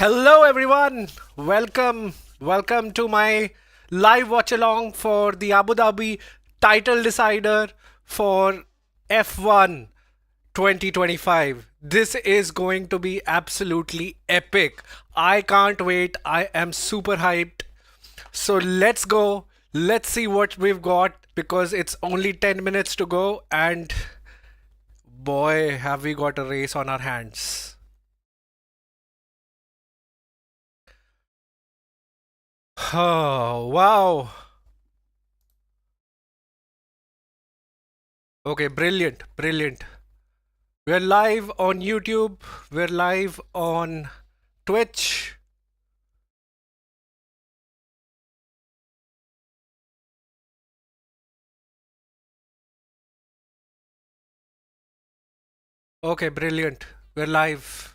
Hello everyone. Welcome to my live watch along for the Abu Dhabi title decider for F1 2025. This is going to be absolutely epic. I can't wait. I am super hyped. So let's go. Let's see what we've got because it's only 10 minutes to go and boy have we got a race on our hands. Oh, wow. Okay, brilliant, brilliant. We're live on YouTube, we're live on Twitch. Okay, brilliant. We're live.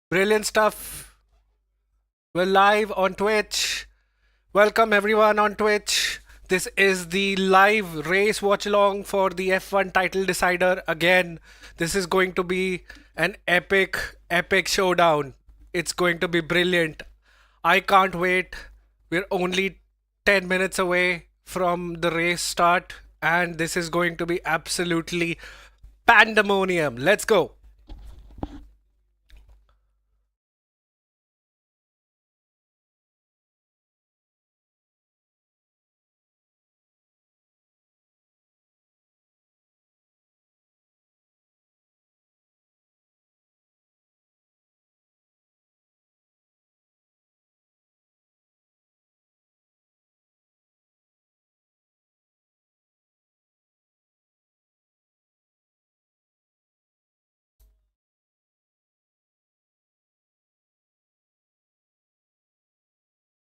Brilliant stuff. We're live on Twitch. Welcome everyone on Twitch. This is the live race watch along for the F1 title decider. Again, this is going to be an epic showdown. It's going to be brilliant. I can't wait. We're only 10 minutes away from the race start, and this is going to be absolutely pandemonium. Let's go.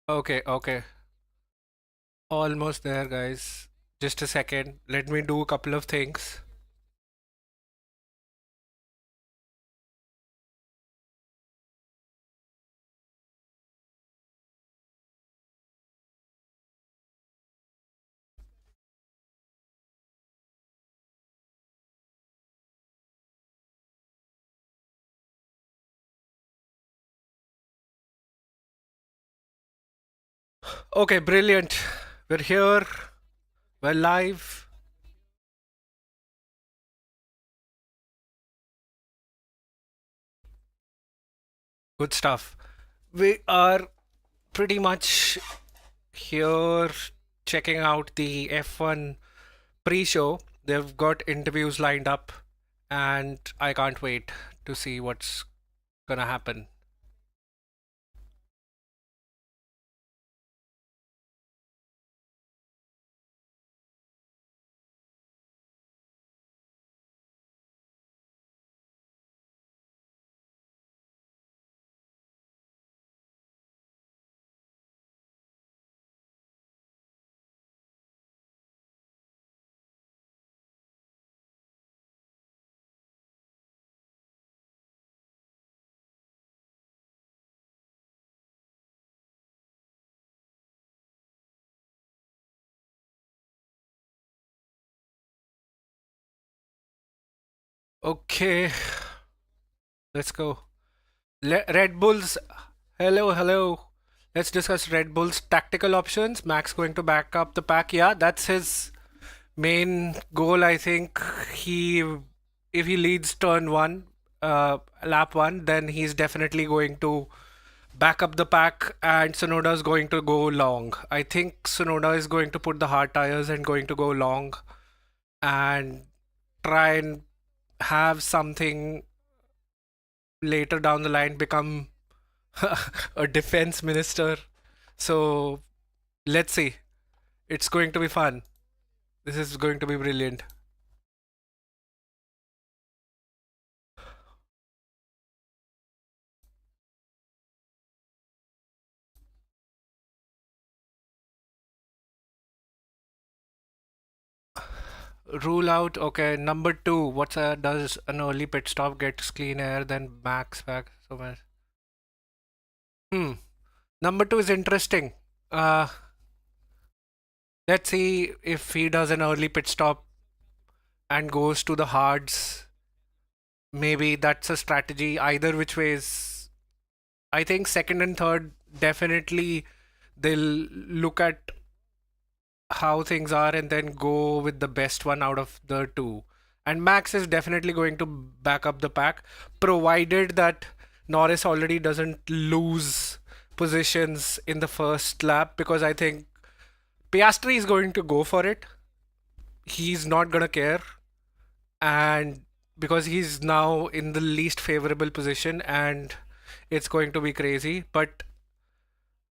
Okay. Almost there, guys. Just a second. Let me do a couple of things. Okay, brilliant. We're here. We're live. Good stuff. We are pretty much here checking out the F1 pre-show. They've got interviews lined up, and I can't wait to see what's gonna happen. Okay, let's go. Red Bulls, hello. Let's discuss Red Bull's tactical options. Max going to back up the pack. Yeah, that's his main goal. I think he, if he leads turn one, lap one, then he's definitely going to back up the pack, and Sonoda is going to go long. I think Sonoda is going to put the hard tires and going to go long and try and have something later down the line become a defense minister. So let's see. It's going to be fun. This is going to be brilliant. Rule out. Okay, number two. Does an early pit stop gets clean air then max back so much? Hmm. Number two is interesting. Uh, let's see if he does an early pit stop and goes to the hards. Maybe that's a strategy. Either which ways, I think second and third definitely they'll look at how things are and then go with the best one out of the two. And Max is definitely going to back up the pack, provided that Norris already doesn't lose positions in the first lap, because I think Piastri is going to go for it. He's not going to care. And because he's now in the least favorable position and it's going to be crazy. But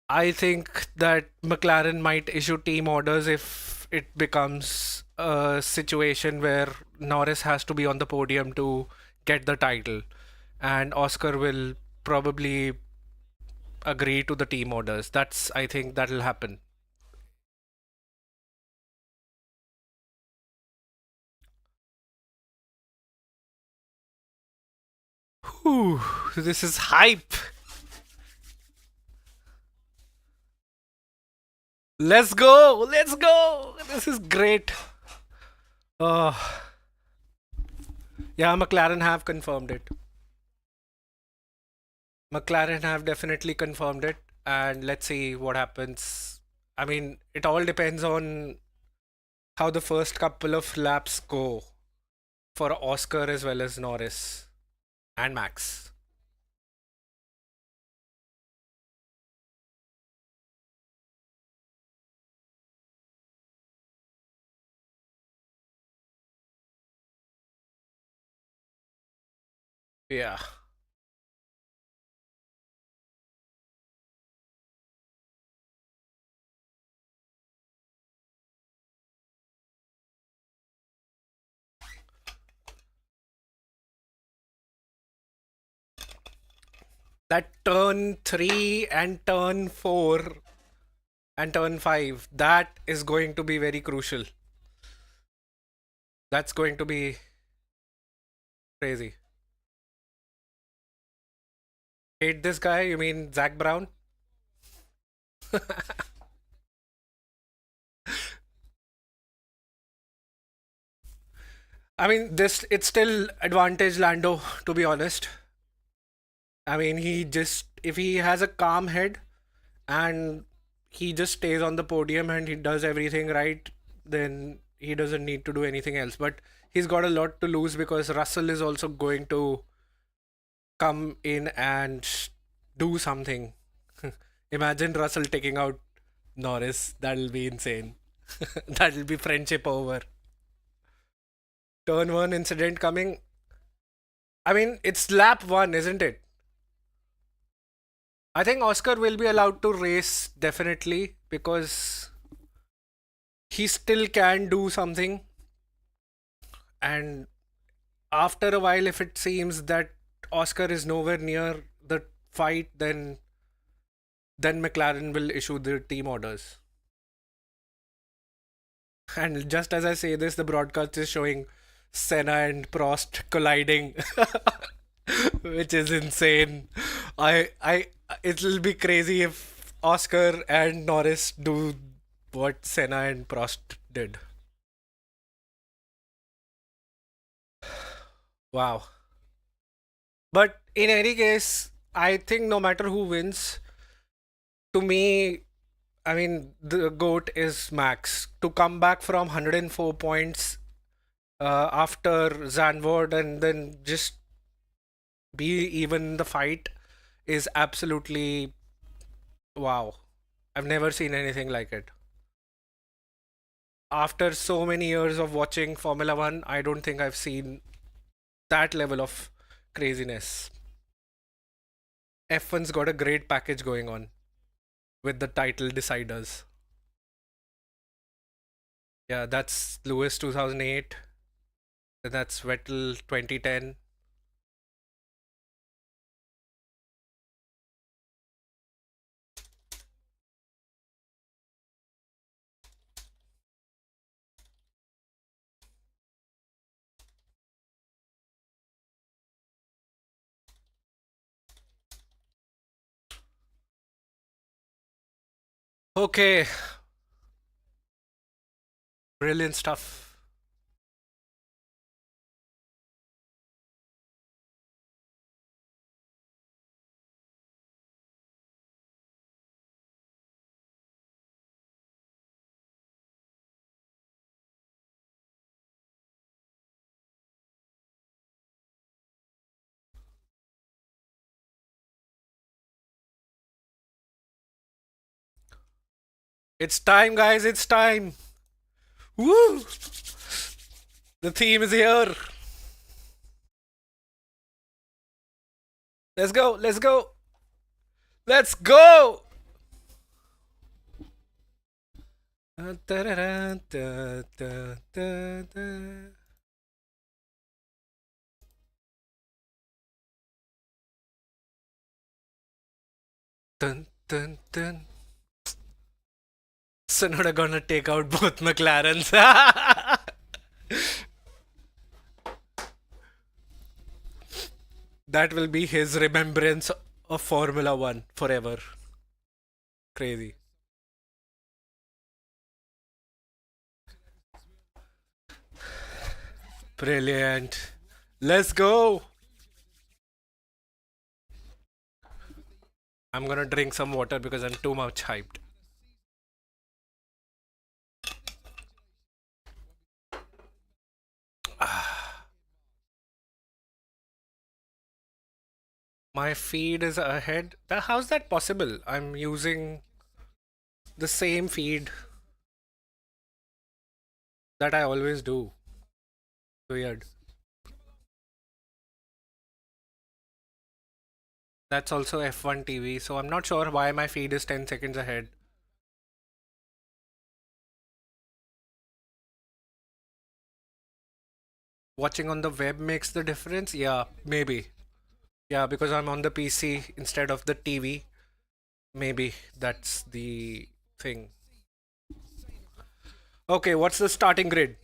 I think that McLaren might issue team orders if it becomes a situation where Norris has to be on the podium to get the title, and Oscar will probably agree to the team orders. I think that'll happen. Whew, this is hype. Let's go. Let's go. This is great. Oh, yeah, McLaren have confirmed it. McLaren have definitely confirmed it, and let's see what happens. I mean, it all depends on how the first couple of laps go for Oscar as well as Norris and Max. Yeah. That turn 3 and turn 4 and turn 5, that is going to be very crucial. That's going to be crazy. Hate this guy? You mean Zach Brown? I mean, this it's still advantage Lando, to be honest. I mean, he just if he has a calm head and he just stays on the podium and he does everything right, then he doesn't need to do anything else. But he's got a lot to lose because Russell is also going to come in and do something. Imagine Russell taking out Norris. That'll be insane. That'll be friendship over. Turn one incident coming. I mean, it's lap one, isn't it? I think Oscar will be allowed to race definitely because he still can do something. And after a while, if it seems that Oscar is nowhere near the fight, then McLaren will issue the team orders. And just as I say this, the broadcast is showing Senna and Prost colliding, which is insane. I, it'll be crazy if Oscar and Norris do what Senna and Prost did. Wow. But in any case, I think no matter who wins, to me, I mean, the GOAT is Max. To come back from 104 points after Zandvoort and then just be even in the fight is absolutely wow. I've never seen anything like it. After so many years of watching Formula One, I don't think I've seen that level of craziness. F1's got a great package going on with the title deciders. Yeah, that's Lewis 2008. That's Vettel 2010. Okay, brilliant stuff. It's time, guys. It's time. Woo! The theme is here. Let's go. Let's go. Let's go. Dun, dun, dun. Sonoda gonna take out both McLarens. That will be his remembrance of Formula One forever. Crazy. Brilliant. Let's go. I'm gonna drink some water because I'm too much hyped. My feed is ahead. How's that possible? I'm using the same feed that I always do. Weird. That's also F1 TV, so I'm not sure why my feed is 10 seconds ahead. Watching on the web makes the difference? Yeah, maybe. Yeah, because I'm on the PC instead of the TV. Maybe that's the thing. Okay, what's the starting grid?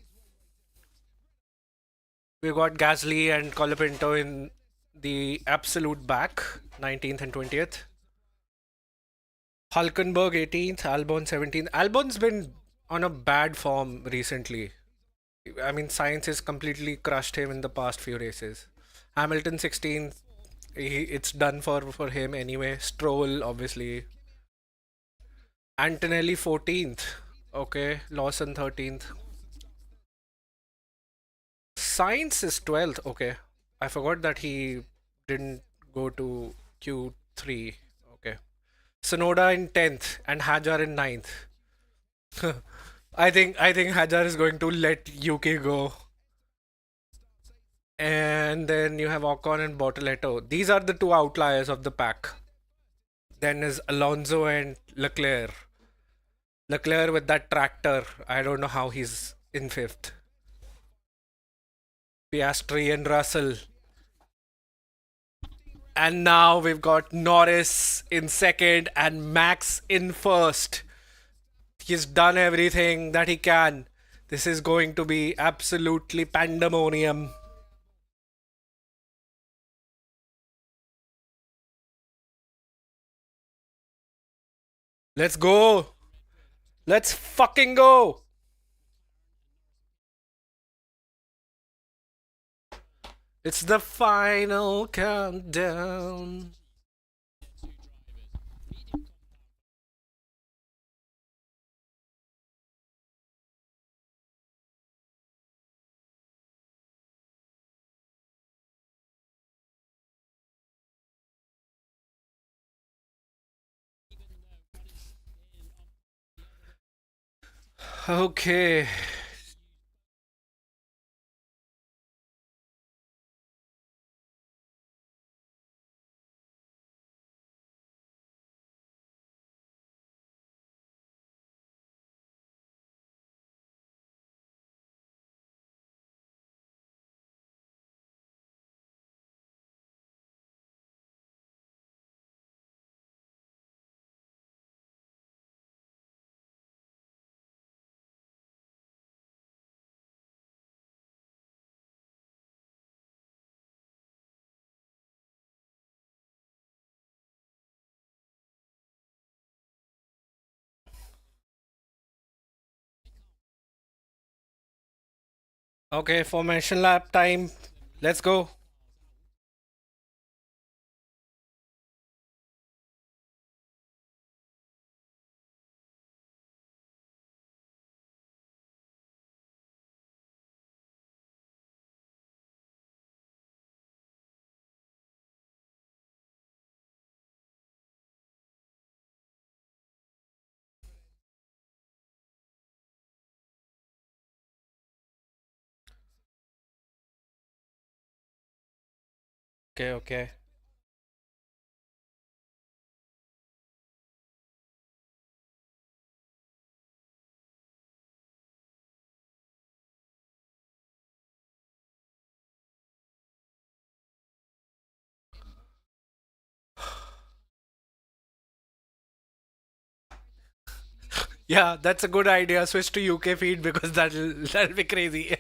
We got Gasly and Colapinto in the absolute back, 19th and 20th. Hulkenberg 18th, Albon 17th. Albon's been on a bad form recently. I mean, science has completely crushed him in the past few races. Hamilton 16th, it's done for him anyway. Stroll, obviously. Antonelli 14th. Okay, Lawson 13th. Science is 12th. Okay. I forgot that he didn't go to Q3. Okay. Sonoda in 10th and Hajar in 9th. I think Hajar is going to let UK go. And then you have Ocon and Bortoletto. These are the two outliers of the pack. Then is Alonso and Leclerc. Leclerc with that tractor. I don't know how he's in 5th. Piastri and Russell. And now we've got Norris in 2nd and Max in 1st. He's done everything that he can. This is going to be absolutely pandemonium. Let's go. Let's fucking go. It's the final countdown. Okay. Okay, formation lap time. Let's go. Okay, okay. Yeah, that's a good idea. Switch to UK feed because that'll be crazy.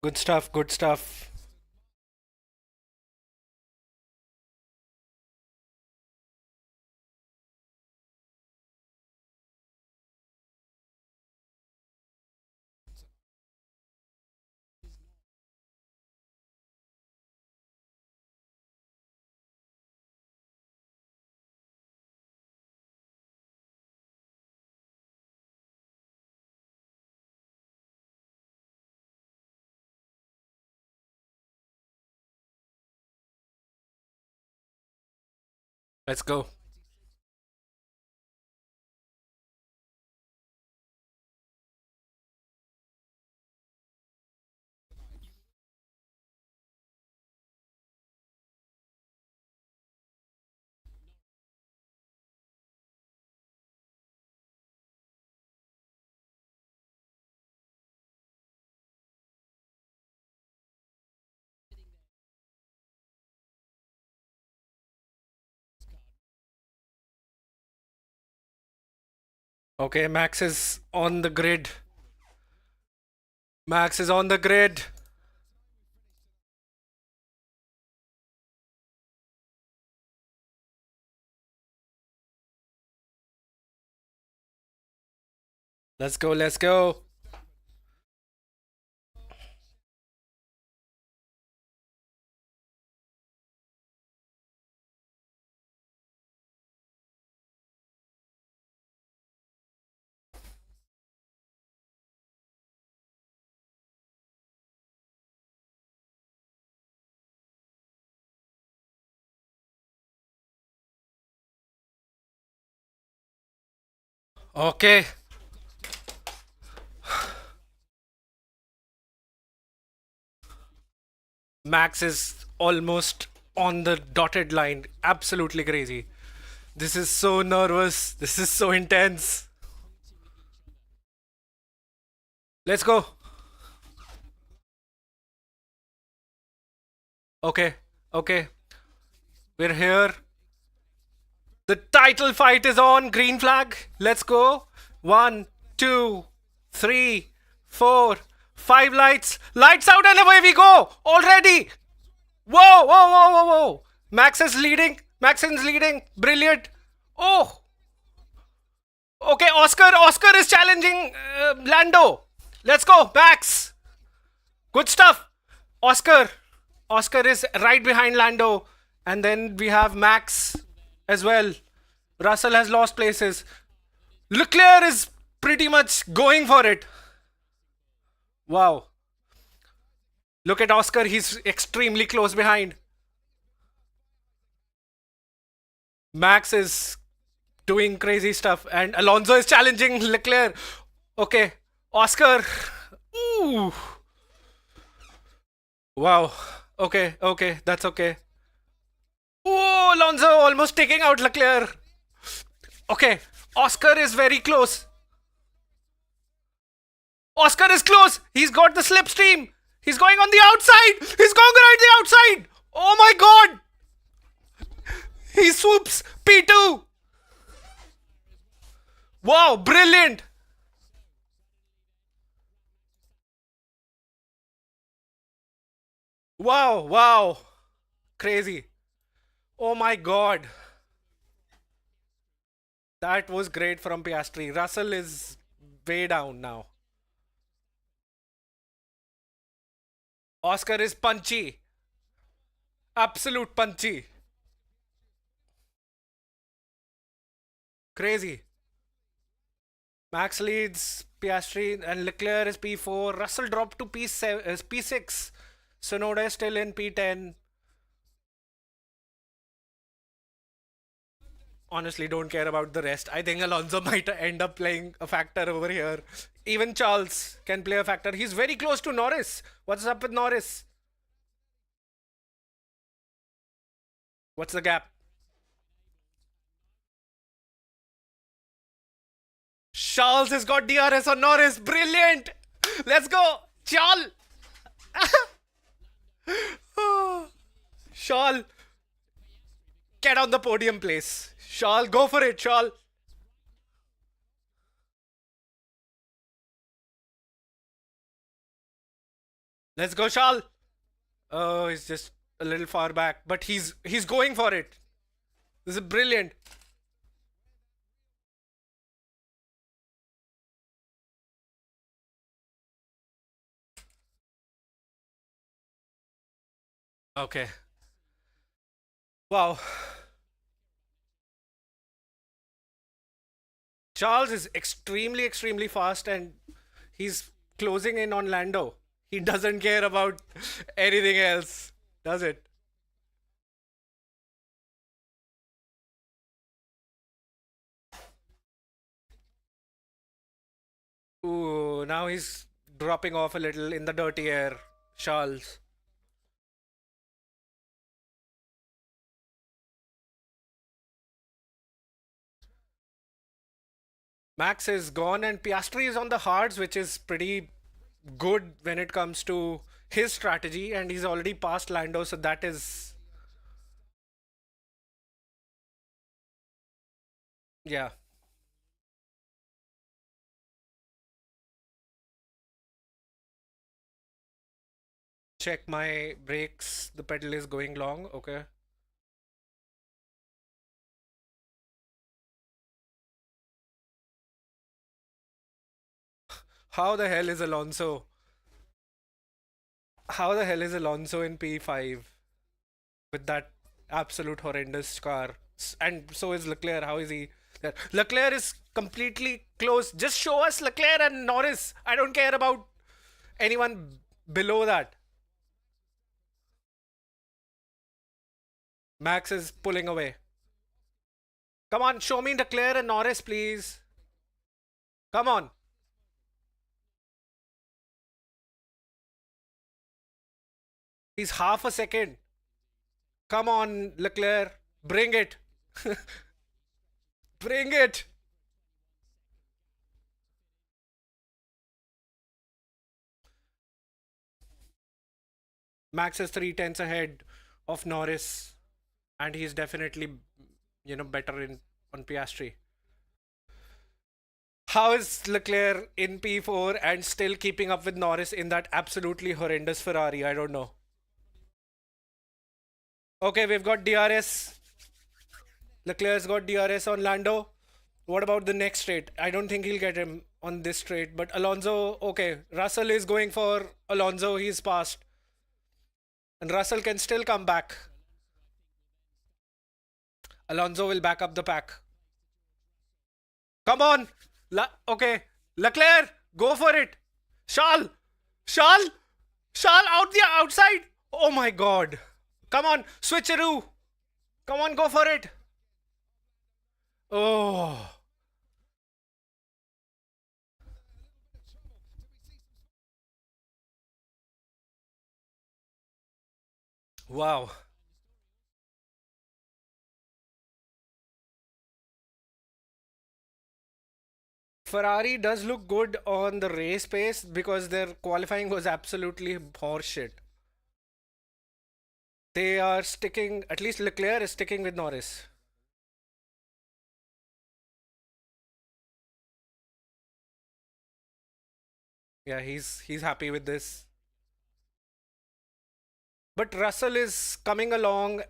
Good stuff, good stuff. Let's go. Okay, Max is on the grid. Max is on the grid. Let's go, let's go. Okay. Max is almost on the dotted line. Absolutely crazy. This is so nervous. This is so intense. Let's go. Okay, okay. We're here. The title fight is on. Green flag. Let's go. One, two, three, four, five lights. Lights out and away we go. Already. Whoa, whoa, whoa, whoa, whoa. Max is leading. Max is leading. Brilliant. Oh. Okay, Oscar. Oscar is challenging Lando. Let's go, Max. Good stuff. Oscar. Oscar is right behind Lando. And then we have Max as well. Russell has lost places. Leclerc is pretty much going for it. Wow. Look at Oscar. He's extremely close behind. Max is doing crazy stuff. And Alonso is challenging Leclerc. Okay. Oscar. Ooh. Wow. Okay, okay. That's okay. Oh, Alonso almost taking out Leclerc. Okay. Oscar is very close. Oscar is close. He's got the slipstream. He's going on the outside. He's going right the outside. Oh my god. He swoops P2. Wow, brilliant! Wow, wow. Crazy. Oh my god. That was great from Piastri. Russell is way down now. Oscar is punchy. Absolute punchy. Crazy. Max leads Piastri and Leclerc is P4. Russell dropped to P7, is P6. Sonoda is still in P10. Honestly, don't care about the rest. I think Alonso might end up playing a factor over here. Even Charles can play a factor. He's very close to Norris. What's up with Norris? What's the gap? Charles has got DRS on Norris. Brilliant. Let's go. Charles. Charles. Get on the podium, please. Charles, go for it, Charles. Let's go, Charles. Oh, he's just a little far back, but he's going for it. This is brilliant. Okay. Wow. Charles is extremely, extremely fast and he's closing in on Lando. He doesn't care about anything else, does it? Ooh, now he's dropping off a little in the dirty air. Charles. Max is gone and Piastri is on the hards, which is pretty good when it comes to his strategy, and he's already passed Lando, so that is, yeah. Check my brakes. The pedal is going long. Okay. How the hell is Alonso? How the hell is Alonso in P5 with that absolute horrendous car? And so is Leclerc. How is he there? Leclerc is completely close. Just show us Leclerc and Norris. I don't care about anyone below that. Max is pulling away. Come on, show me Leclerc and Norris, please. Come on. He's half a second. Come on, Leclerc. Bring it. Bring it. Max is 3 tenths ahead of Norris, and he's definitely, better in on Piastri. How is Leclerc in P4 and still keeping up with Norris in that absolutely horrendous Ferrari? I don't know. Okay, we've got DRS. Leclerc's got DRS on Lando. What about the next straight? I don't think he'll get him on this straight, but Alonso, okay. Russell is going for Alonso. He's passed. And Russell can still come back. Alonso will back up the pack. Come on. Okay. Leclerc, go for it. Charles. Charles. Charles out the outside. Oh my god. Come on. Switcheroo. Come on, go for it. Oh. Wow. Ferrari does look good on the race pace because their qualifying was absolutely horseshit. They are sticking, at least Leclerc is sticking with Norris. Yeah, he's happy with this. But Russell is coming along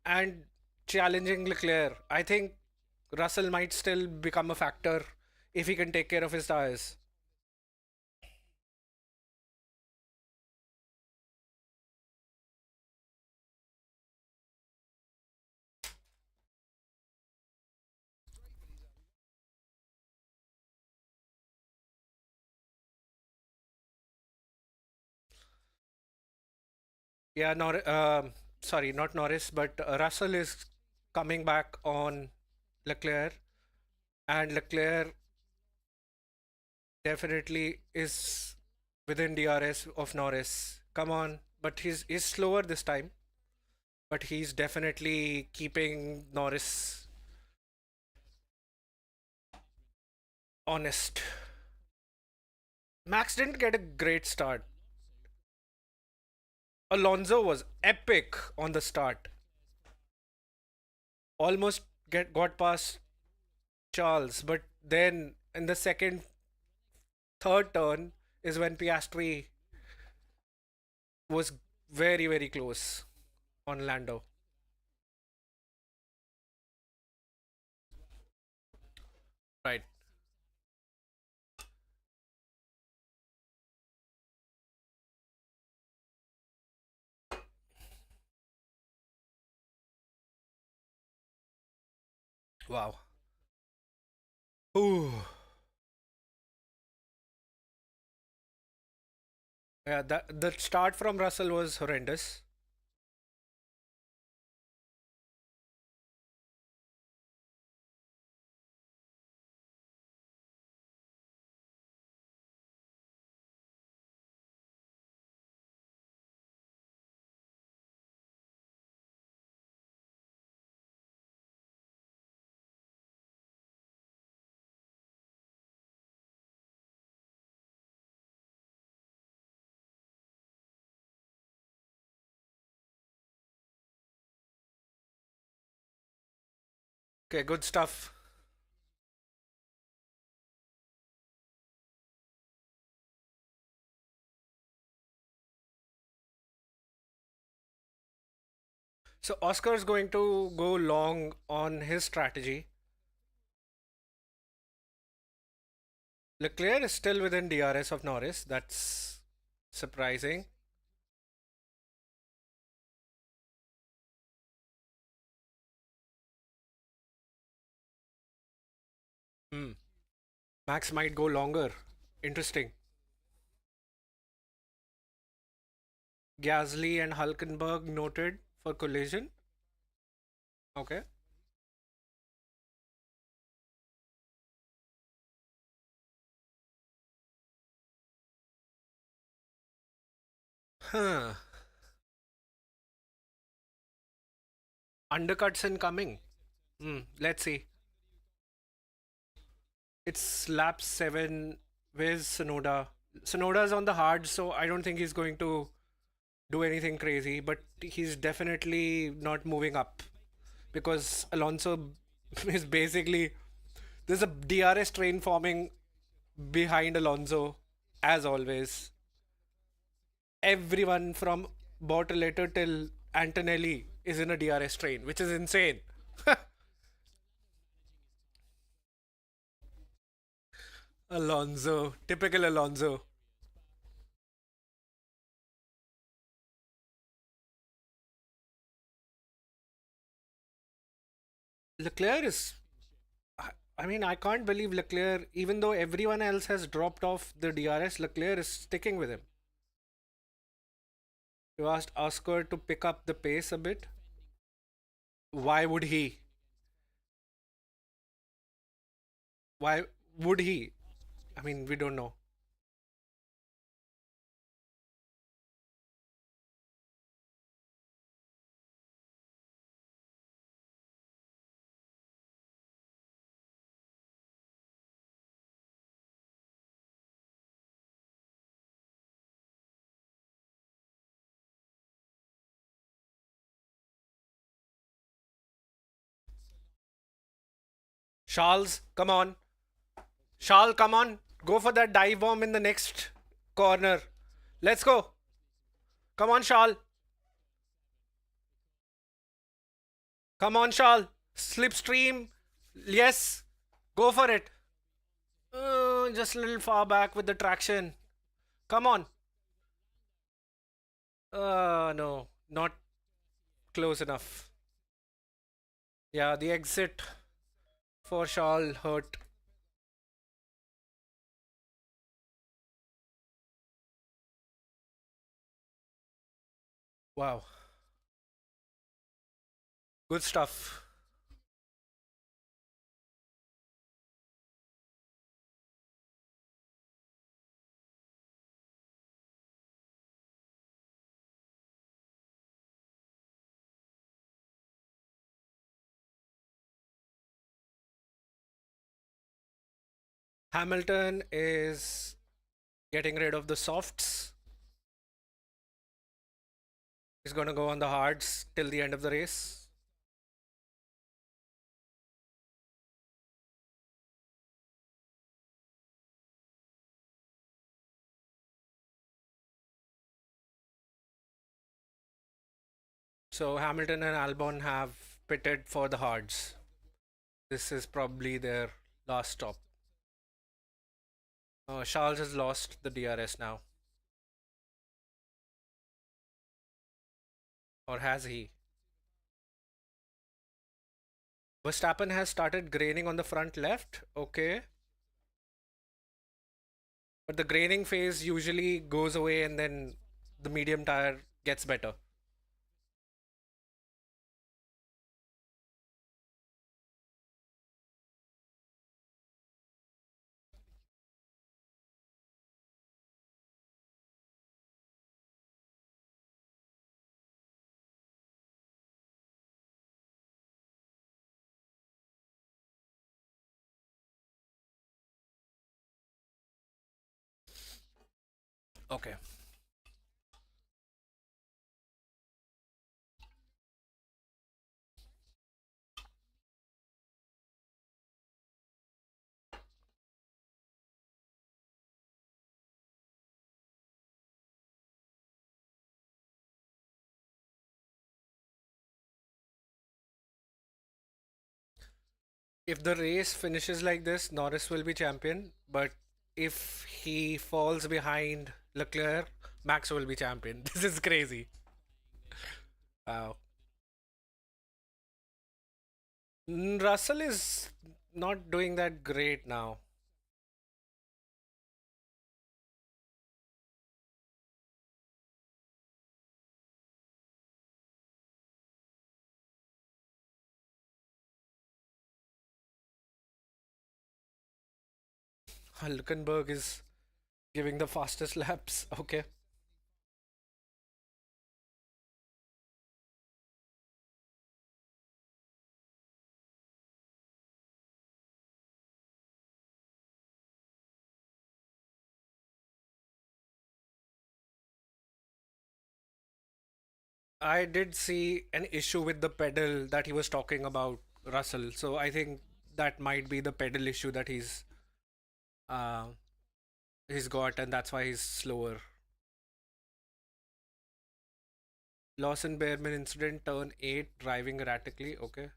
and challenging Leclerc. I think Russell might still become a factor if he can take care of his tires. Yeah, sorry, not Norris, but Russell is coming back on Leclerc, and Leclerc definitely is within DRS of Norris. Come on, but he's slower this time, but he's definitely keeping Norris honest. Max didn't get a great start. Alonso was epic on the start. Almost got past Charles, but then in the third turn is when Piastri was very close on Lando. Right. Wow. Ooh. Yeah, the start from Russell was horrendous. Okay, good stuff. So Oscar is going to go long on his strategy. Leclerc is still within DRS of Norris. That's surprising. Hmm. Max might go longer. Interesting. Gasly and Hulkenberg noted for collision. Okay. Huh. Undercuts incoming. Hmm. Let's see. It's lap 7. Where's Sonoda? Sonoda's on the hard, so I don't think he's going to do anything crazy, but he's definitely not moving up because Alonso is basically there's a DRS train forming behind Alonso as always. Everyone from Bortoleto till Antonelli is in a DRS train, which is insane. Alonso, typical Alonso. Leclerc is I mean, I can't believe Leclerc, even though everyone else has dropped off the DRS, Leclerc is sticking with him. You asked Oscar to pick up the pace a bit. Why would he? Why would he? I mean, we don't know. Charles, come on. Charles, come on. Go for that dive bomb in the next corner. Let's go. Come on, Charles. Come on, Charles. Slipstream. Yes. Go for it. Just a little far back with the traction. Come on. No. Not close enough. Yeah, the exit for Charles hurt. Wow. Good stuff. Hamilton is getting rid of the softs. He's going to go on the hards till the end of the race. So Hamilton and Albon have pitted for the hards. This is probably their last stop. Charles has lost the DRS now. Or has he? Verstappen has started graining on the front left. Okay. But the graining phase usually goes away and then the medium tire gets better. Okay. If the race finishes like this, Norris will be champion. But if he falls behind Leclerc, Max will be champion. This is crazy. Wow. Russell is not doing that great now. Hulkenberg is giving the fastest laps. Okay. I did see an issue with the pedal that he was talking about, Russell. So I think that might be the pedal issue that uh he's got, and that's why he's slower. Lawson Behrman incident, turn 8, driving erratically. Okay.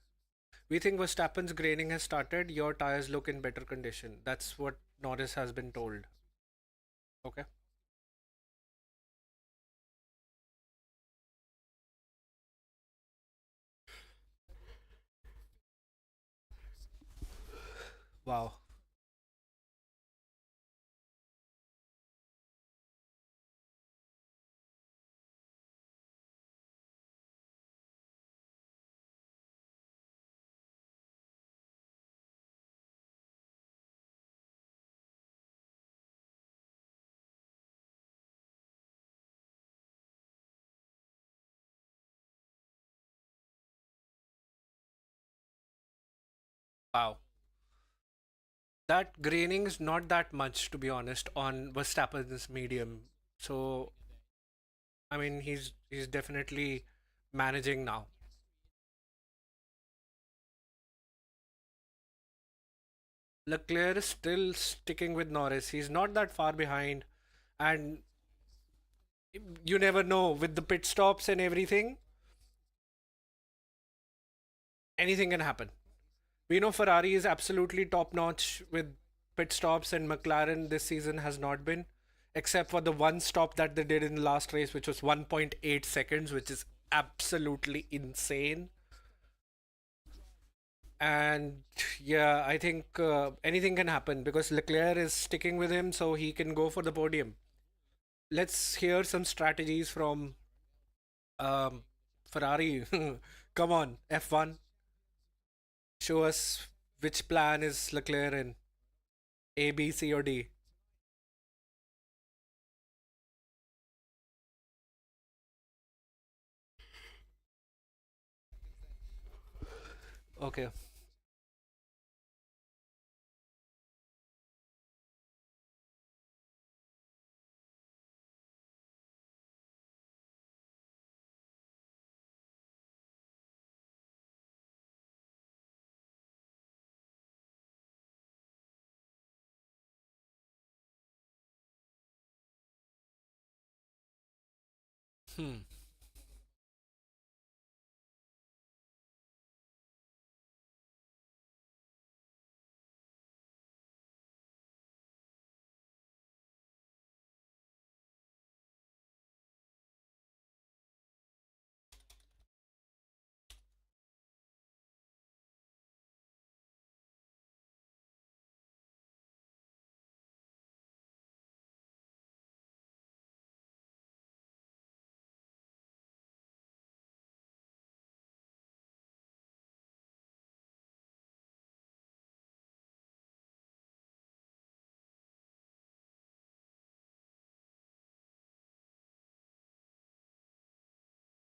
We think Verstappen's graining has started. Your tires look in better condition. That's what Norris has been told. Okay. Wow. Wow. That graining is not that much, to be honest, on Verstappen's medium. So I mean, he's definitely managing now. Leclerc is still sticking with Norris. He's not that far behind. And you never know with the pit stops and everything, anything can happen. We know Ferrari is absolutely top notch with pit stops, and McLaren this season has not been, except for the one stop that they did in the last race, which was 1.8 seconds, which is absolutely insane. And yeah, I think anything can happen because Leclerc is sticking with him, so he can go for the podium. Let's hear some strategies from um, Ferrari. Come on, F1, show us which plan is Leclerc in, A, B, C, or D. Okay. Hmm.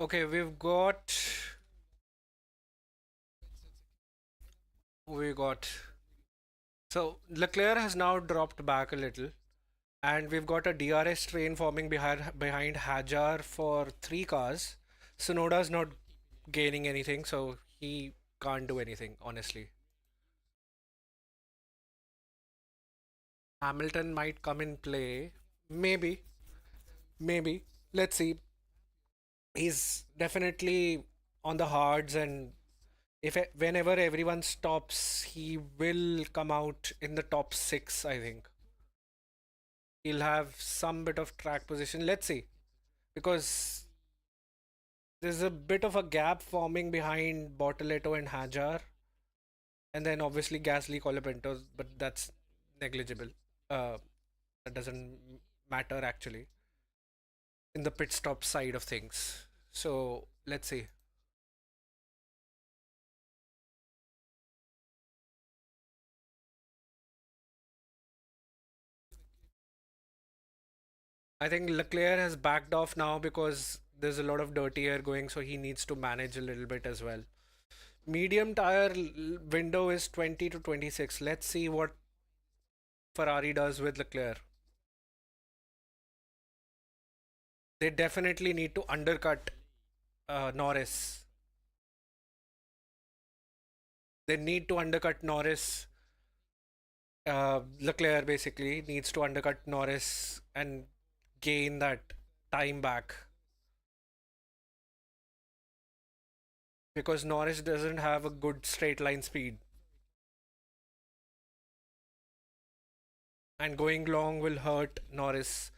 Okay, we got so Leclerc has now dropped back a little, and we've got a DRS train forming behind Hajar for three cars. Sonoda's not gaining anything, so he can't do anything, honestly. Hamilton might come in play. Maybe, maybe. Let's see. He's definitely on the hards, and whenever everyone stops, he will come out in the top six, I think. He'll have some bit of track position. Let's see. Because there's a bit of a gap forming behind Bortoleto and Hajar, and then obviously Gasly, Colapinto, but that's negligible. Uh, that doesn't matter actually in the pit stop side of things. So let's see. I think Leclerc has backed off now because there's a lot of dirty air going, so he needs to manage a little bit as well. Medium tire window is 20 to 26. Let's see what Ferrari does with Leclerc. They definitely need to undercut Norris. They need to undercut Norris. Leclerc basically needs to undercut Norris and gain that time back because Norris doesn't have a good straight line speed, and going long will hurt Norris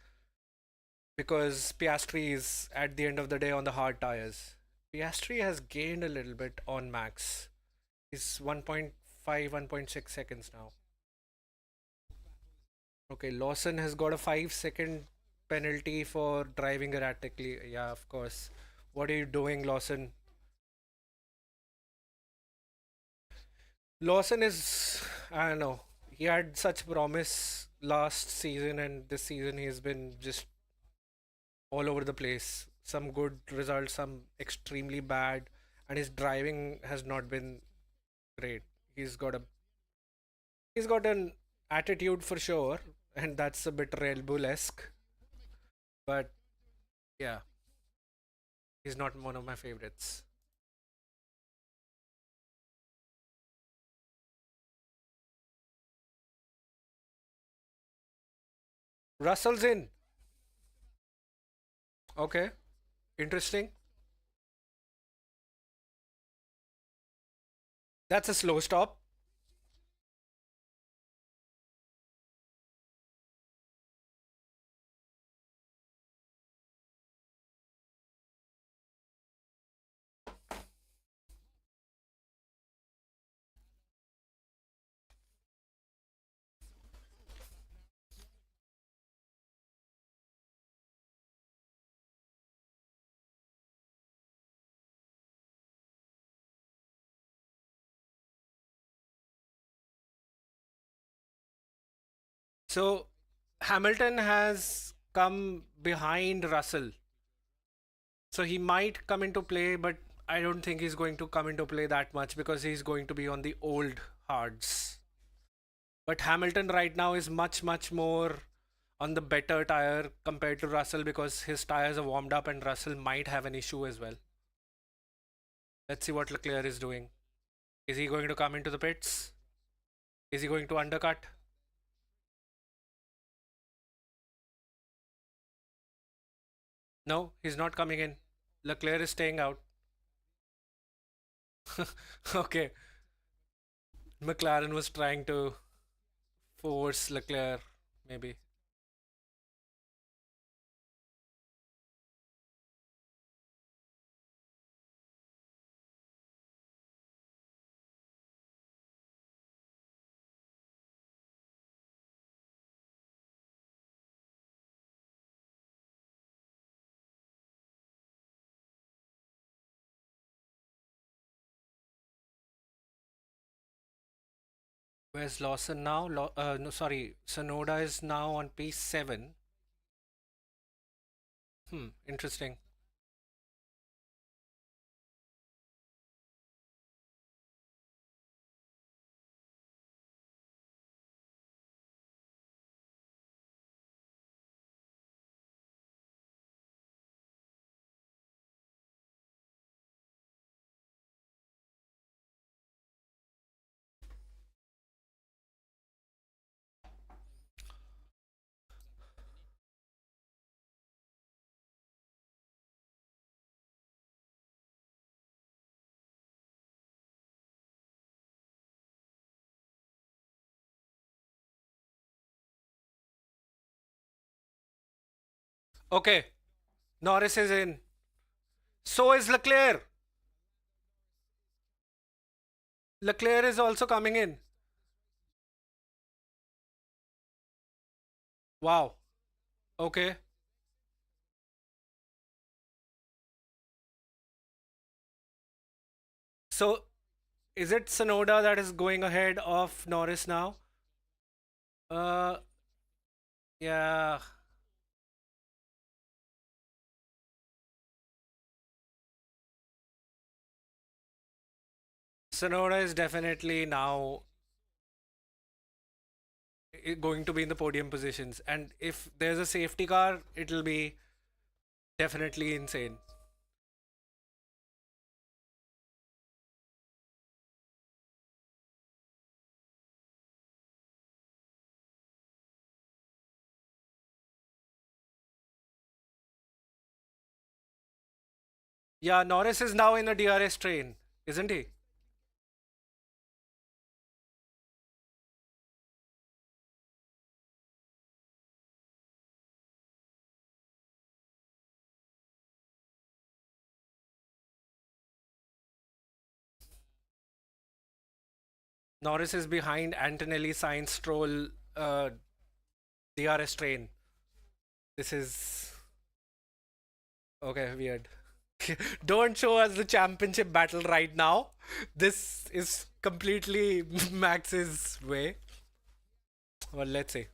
because Piastri is at the end of the day on the hard tires. Piastri has gained a little bit on Max. He's 1.5, 1.6 seconds now. Okay, Lawson has got a 5-second penalty for driving erratically. Yeah, of course. What are you doing, Lawson? Lawson is, I don't know, he had such promise last season, and this season he's been just all over the place. Some good results, some extremely bad, and his driving has not been great. He's got a he's got an attitude for sure, and that's a bit Red Bull-esque. But yeah, he's not one of my favorites. Russell's in. Okay, interesting. That's a slow stop. So Hamilton has come behind Russell. So he might come into play, but I don't think he's going to come into play that much because he's going to be on the old hards. But Hamilton right now is much, much more on the better tire compared to Russell because his tires are warmed up and Russell might have an issue as well. Let's see what Leclerc is doing. Is he going to come into the pits? Is he going to undercut? No, he's not coming in. Leclerc is staying out. Okay, McLaren was trying to force Leclerc, maybe. Where's Lawson now? No, sorry. Sonoda is now on P7. Interesting. Okay, Norris is in. So is Leclerc. Leclerc is also coming in. Wow. Okay. So is it Sonoda that is going ahead of Norris now? Uh, yeah. Sonoda is definitely now going to be in the podium positions. And if there's a safety car, it'll be definitely insane. Yeah, Norris is now in a DRS train, isn't he? Norris is behind Antonelli, Sainz, Stroll, DRS train. This is okay, weird. Don't show us the championship battle right now. This is completely Max's way. Well, let's see.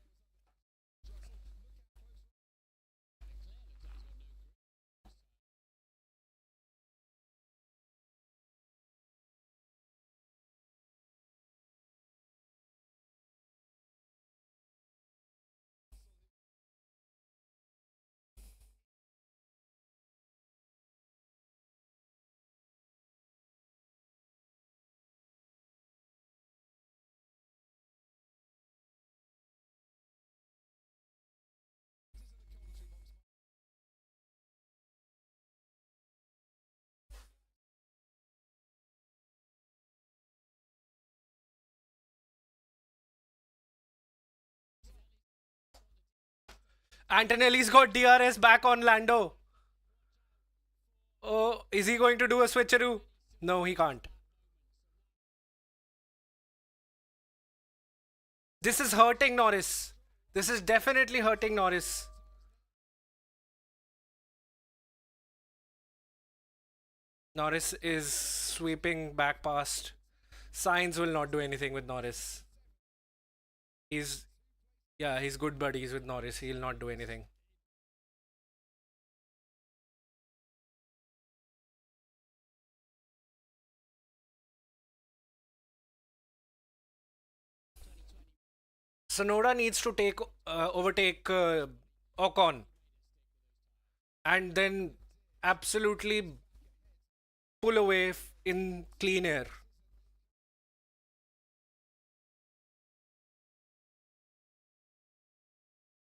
Antonelli's got DRS back on Lando. Oh, is he going to do a switcheroo? No, he can't. This is hurting Norris. This is definitely hurting Norris. Norris is sweeping back past. Sainz will not do anything with Norris. He's, yeah, he's good buddies with Norris. He'll not do anything. Sonoda needs to overtake Ocon and then absolutely pull away in clean air.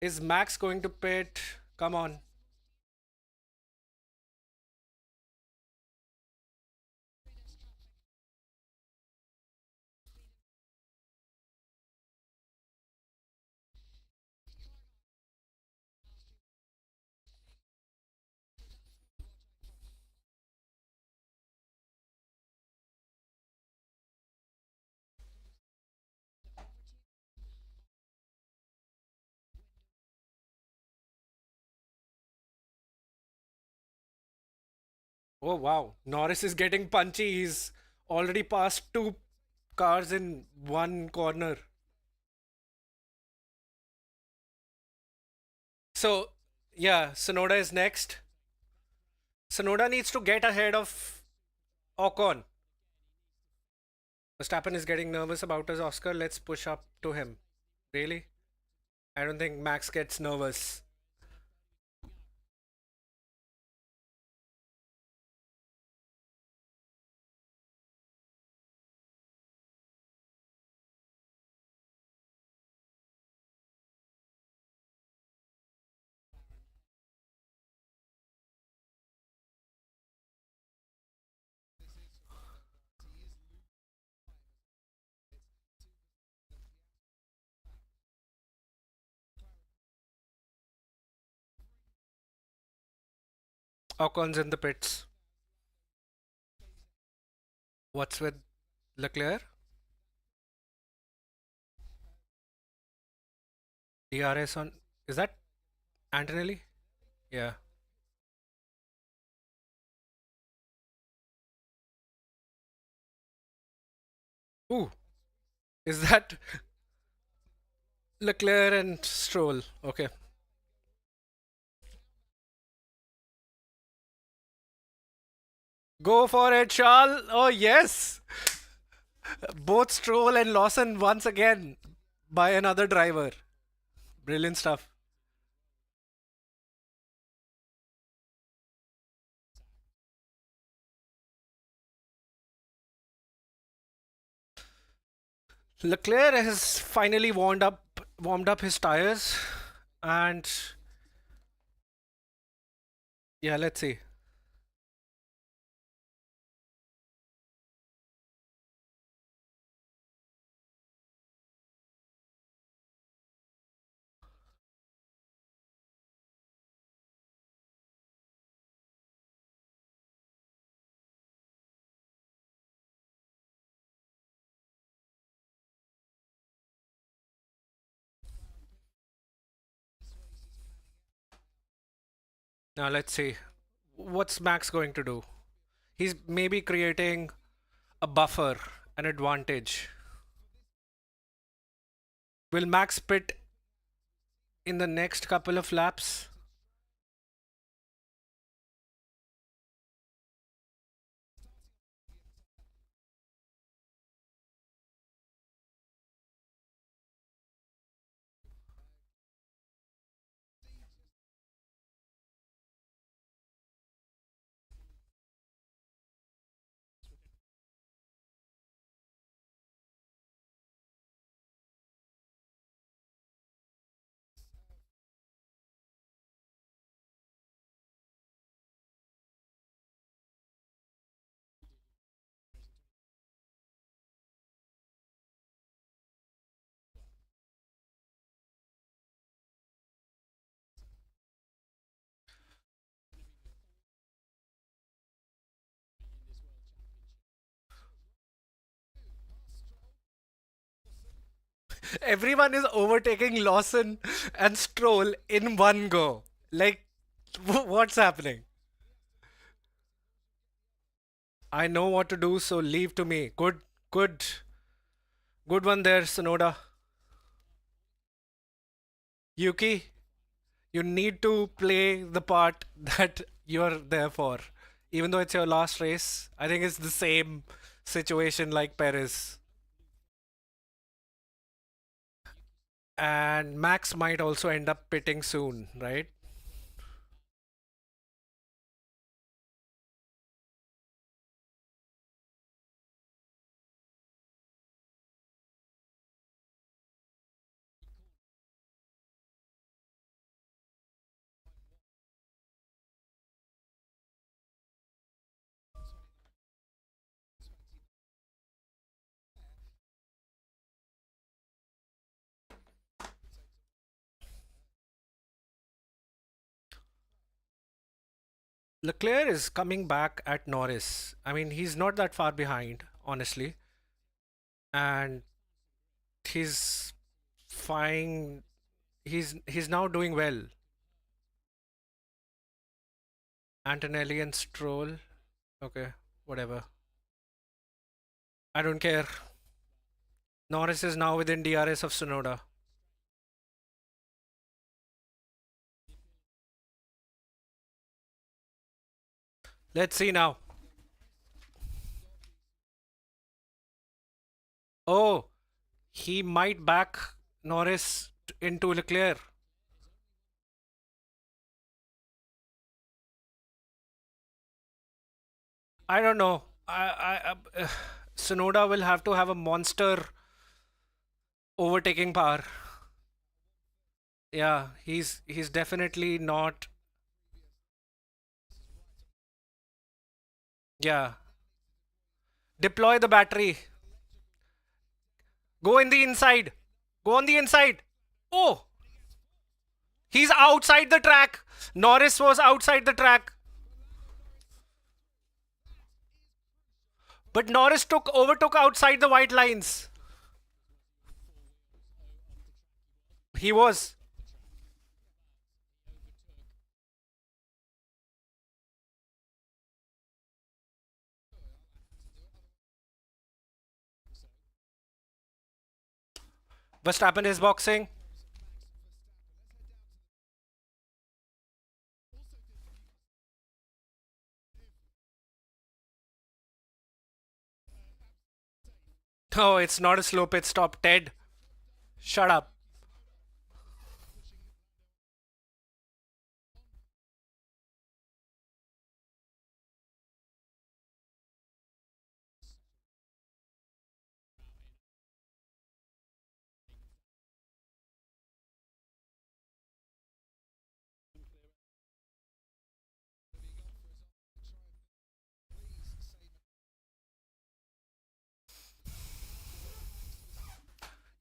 Is Max going to pit? Come on. Oh wow. Norris is getting punchy. He's already passed two cars in one corner. So, yeah, Sonoda is next. Sonoda needs to get ahead of Ocon. Verstappen is getting nervous about his Oscar. Let's push up to him. Really? I don't think Max gets nervous. Ocon's in the pits. What's with Leclerc? DRS on. Is that Antonelli? Yeah. Ooh. Is that Leclerc and Stroll? Okay. Go for it, Charles. Oh, yes. Both Stroll and Lawson once again by another driver. Brilliant stuff. Leclerc has finally warmed up his tires, and yeah, let's see. Now let's see. What's Max going to do? He's maybe creating a buffer, an advantage. Will Max pit in the next couple of laps? Everyone is overtaking Lawson and Stroll in one go. Like, what's happening? I know what to do, so leave to me. Good, good one there, Sonoda. Yuki, you need to play the part that you're there for. Even though it's your last race, I think it's the same situation like Perez. And Max might also end up pitting soon, right? Leclerc is coming back at Norris. I mean, he's not that far behind, honestly. And he's fine. He's now doing well. Antonelli and Stroll. Okay, whatever. I don't care. Norris is now within DRS of Sonoda. Let's see now. Oh, he might back Norris into Leclerc. I don't know. Sonoda will have to have a monster overtaking power. Yeah, he's definitely not. Yeah, deploy the battery. Go in the inside. Go on the inside. Oh, he's outside the track. Norris was outside the track, but Norris overtook outside the white lines. He was. Verstappen is boxing. Oh, it's not a slow pit stop. Ted, shut up.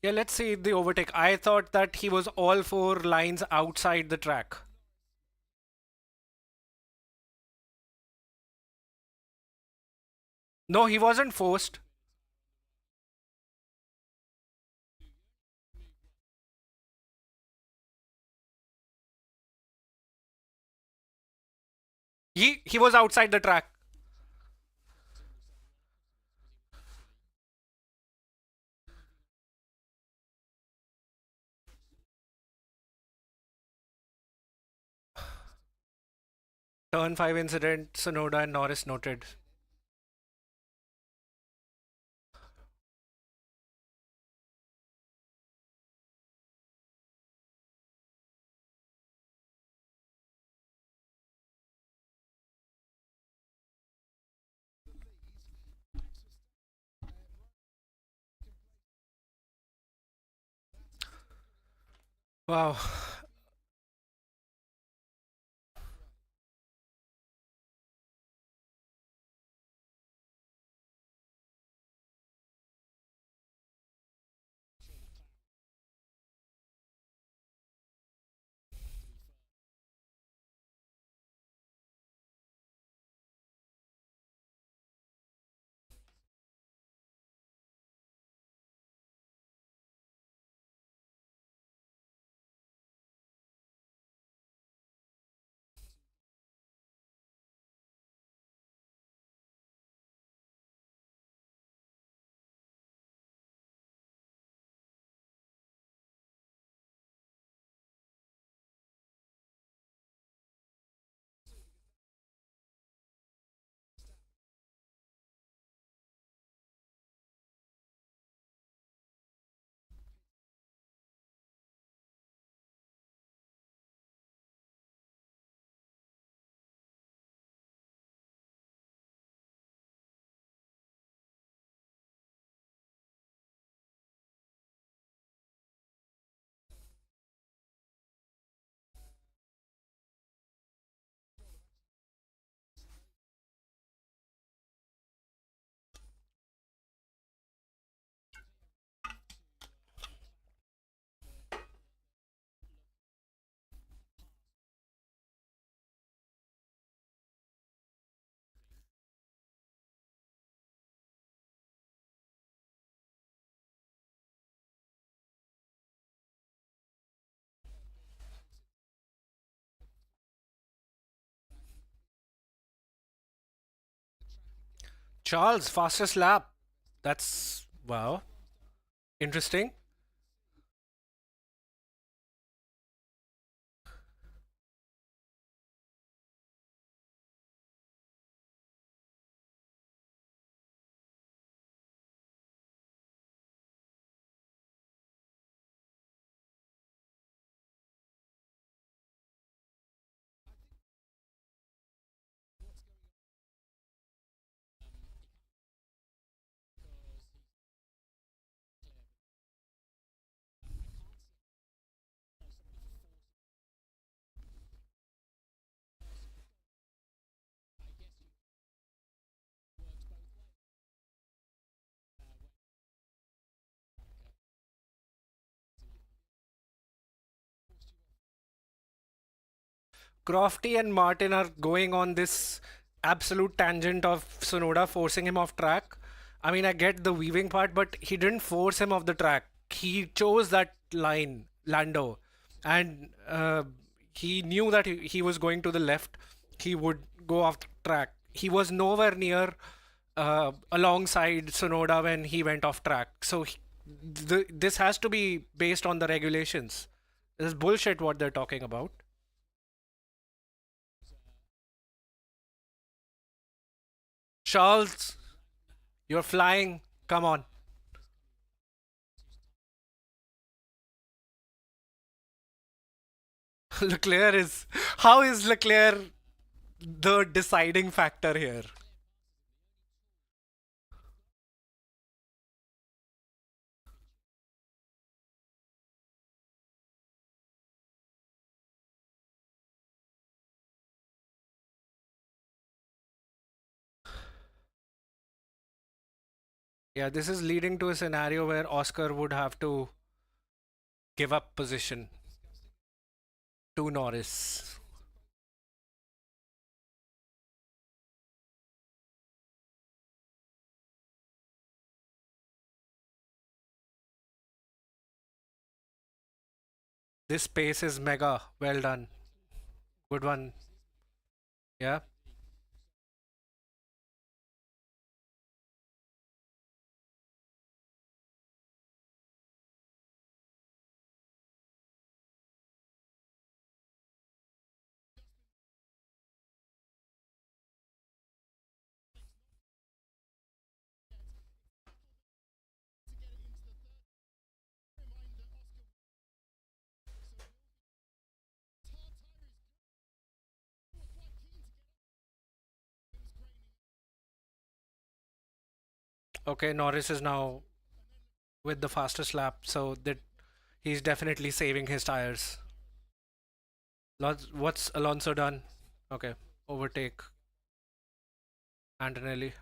Yeah, let's see the overtake. I thought that he was all four lines outside the track. No, he wasn't forced. He was outside the track. Turn 5 incident, Sonoda and Norris noted. Wow. Charles, fastest lap. That's wow. Interesting. Crofty and Martin are going on this absolute tangent of Sonoda forcing him off track. I mean, I get the weaving part, but he didn't force him off the track. He chose that line, Lando, and he knew that he was going to the left. He would go off the track. He was nowhere near alongside Sonoda when he went off track. So this has to be based on the regulations. This is bullshit what they're talking about. Charles, you're flying. Come on. Leclerc is. How is Leclerc the deciding factor here? Yeah, this is leading to a scenario where Oscar would have to give up position to Norris. This pace is mega. Well done. Good one. Yeah. Okay, Norris is now with the fastest lap, so that he's definitely saving his tires. What's Alonso done? Okay, overtake Antonelli.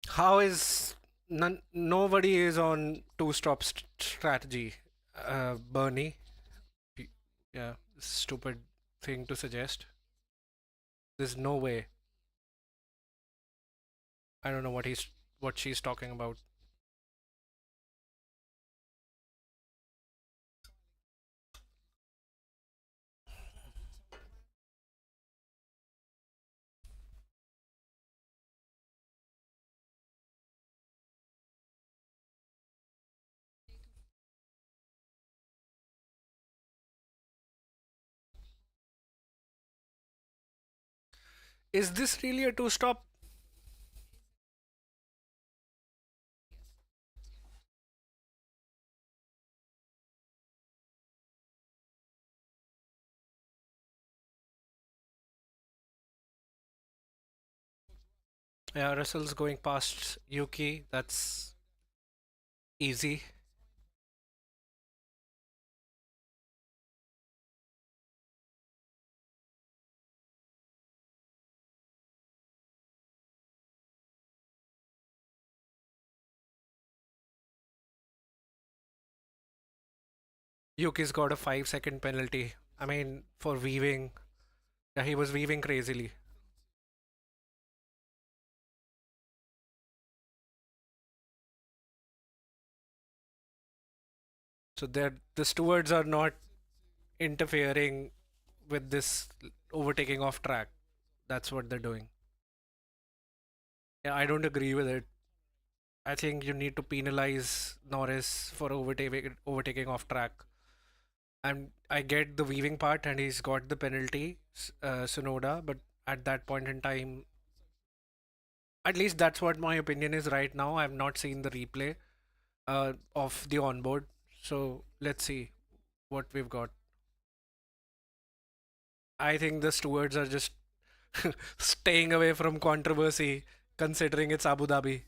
How is nobody is on two-stop strategy? Bernie, yeah, stupid thing to suggest. There's no way. I don't know what she's talking about. Is this really a two stop? Yeah, Russell's going past Yuki. That's easy. Yuki's got a 5 second penalty. I mean, for weaving. Yeah, he was weaving crazily. So the stewards are not interfering with this overtaking off track. That's what they're doing. Yeah, I don't agree with it. I think you need to penalize Norris for overtaking off track. And I get the weaving part, and he's got the penalty, Sonoda. But at that point in time, at least that's what my opinion is right now. I've not seen the replay of the onboard, so let's see what we've got. I think the stewards are just staying away from controversy, considering it's Abu Dhabi.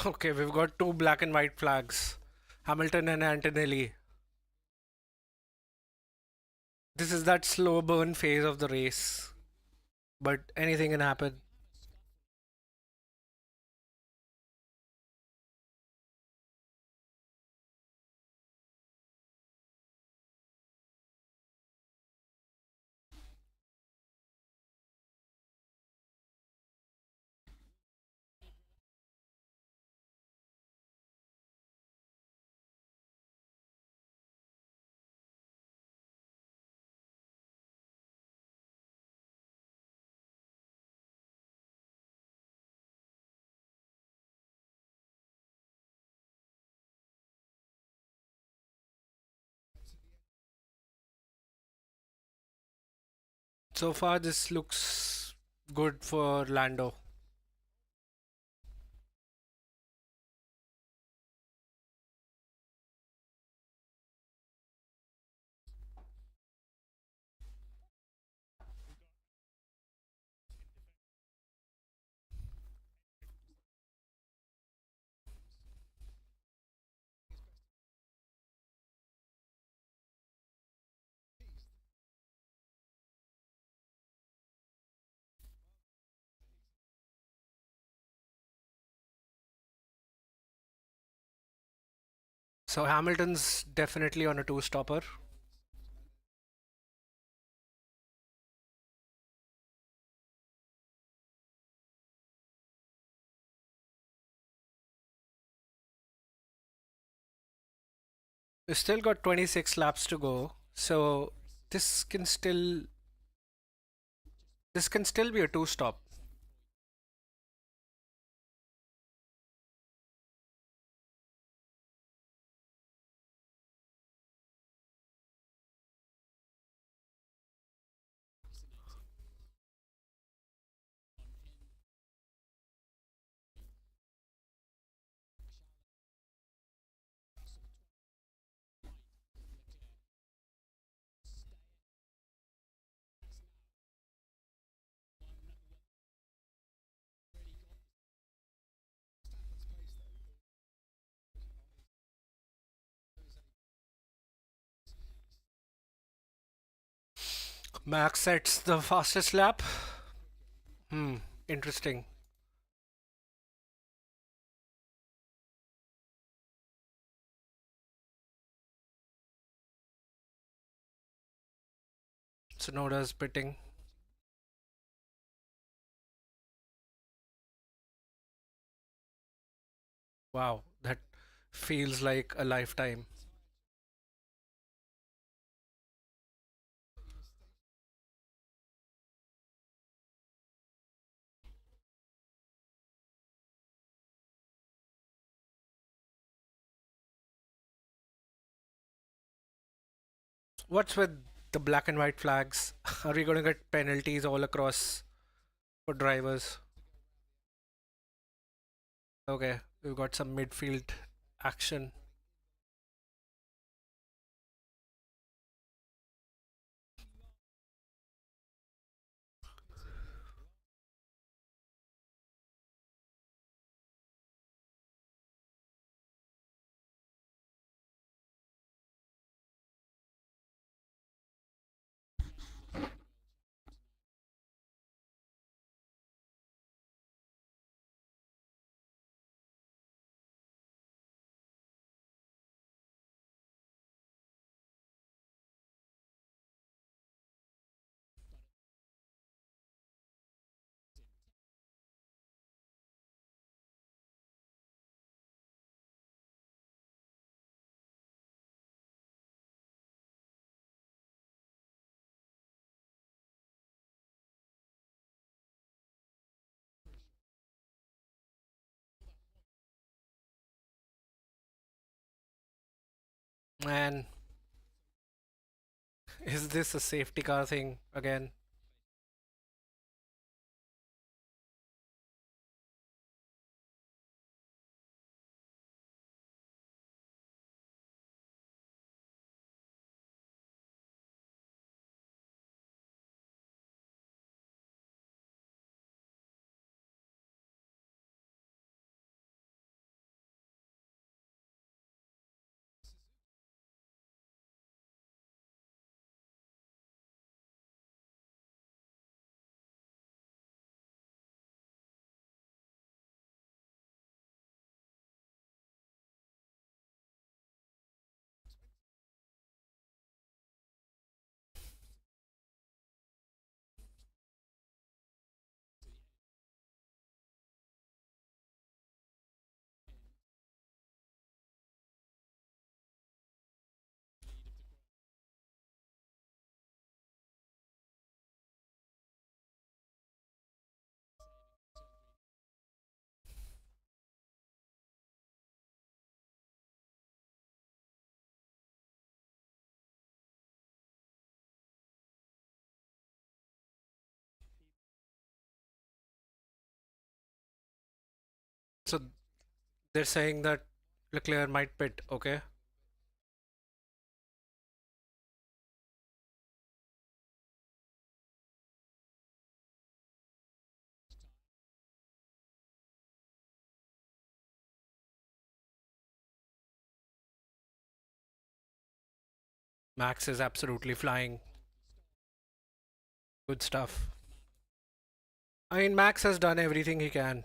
Okay, we've got two black and white flags, Hamilton and Antonelli. This is that slow burn phase of the race, but anything can happen. So far, this looks good for Lando. So Hamilton's definitely on a two-stopper. We've still got 26 laps to go, so this can still this can still be a two-stop. Max sets the fastest lap. Hmm, interesting. Sonoda's pitting. Wow, that feels like a lifetime. What's with the black and white flags? Are we going to get penalties all across for drivers? Okay, we've got some midfield action. And is this a safety car thing again? So they're saying that Leclerc might pit, okay? Max is absolutely flying. Good stuff. I mean, Max has done everything he can.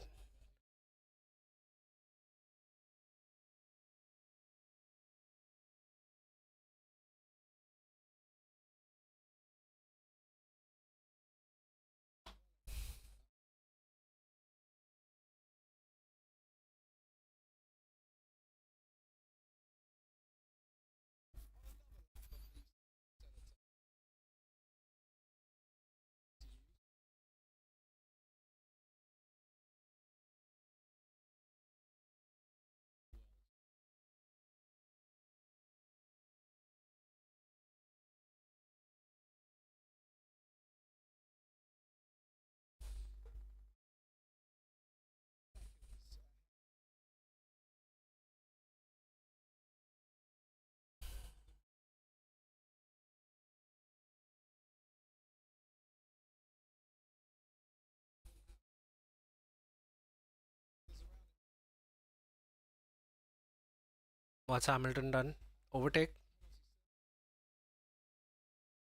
What's Hamilton done? Overtake?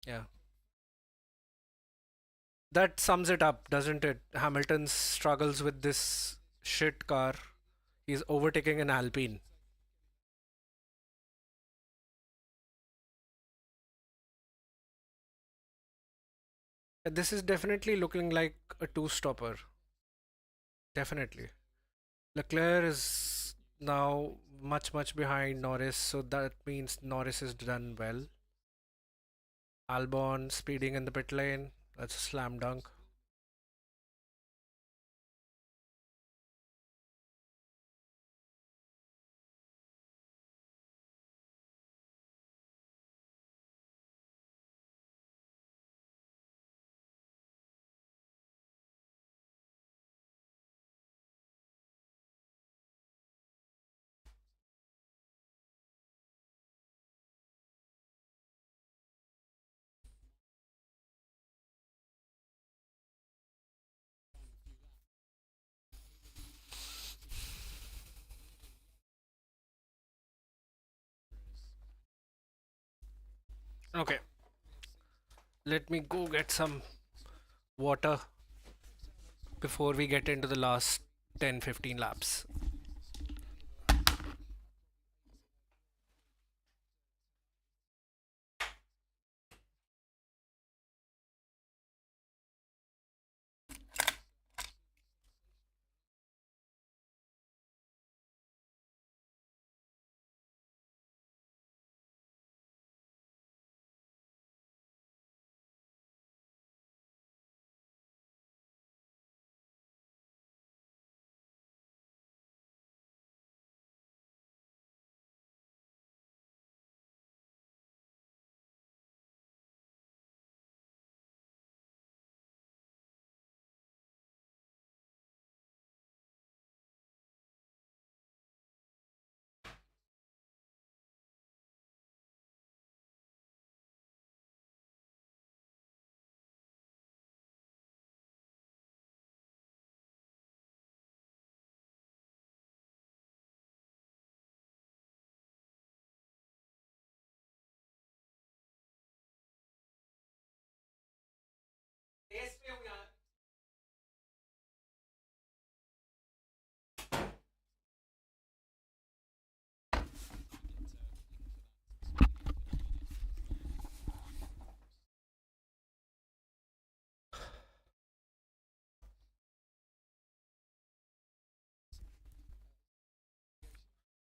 Yeah. That sums it up, doesn't it? Hamilton struggles with this shit car. He's overtaking an Alpine. This is definitely looking like a two-stopper. Definitely. Leclerc is now much behind Norris, so that means Norris is done well. Albon speeding in the pit lane. That's a slam dunk. Okay, let me go get some water before we get into the last 10-15 laps.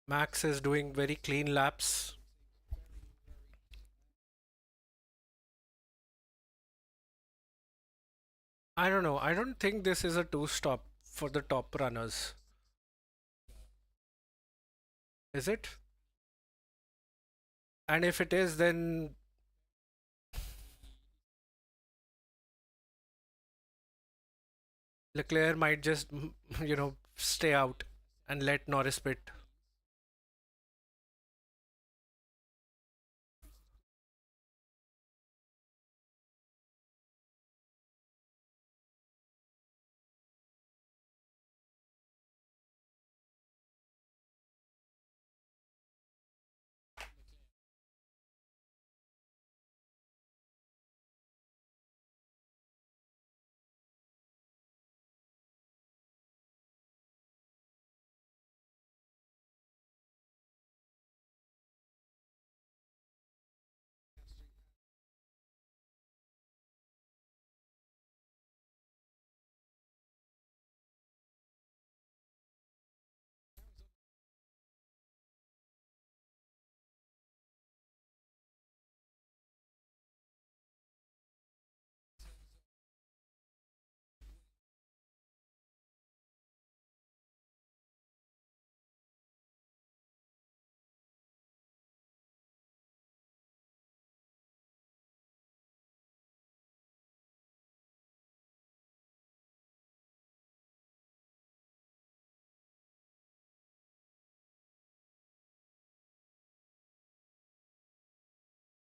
Max is doing very clean laps. I don't know. I don't think this is a two-stop for the top runners. Is it? And if it is, then Leclerc might just, stay out and let Norris pit.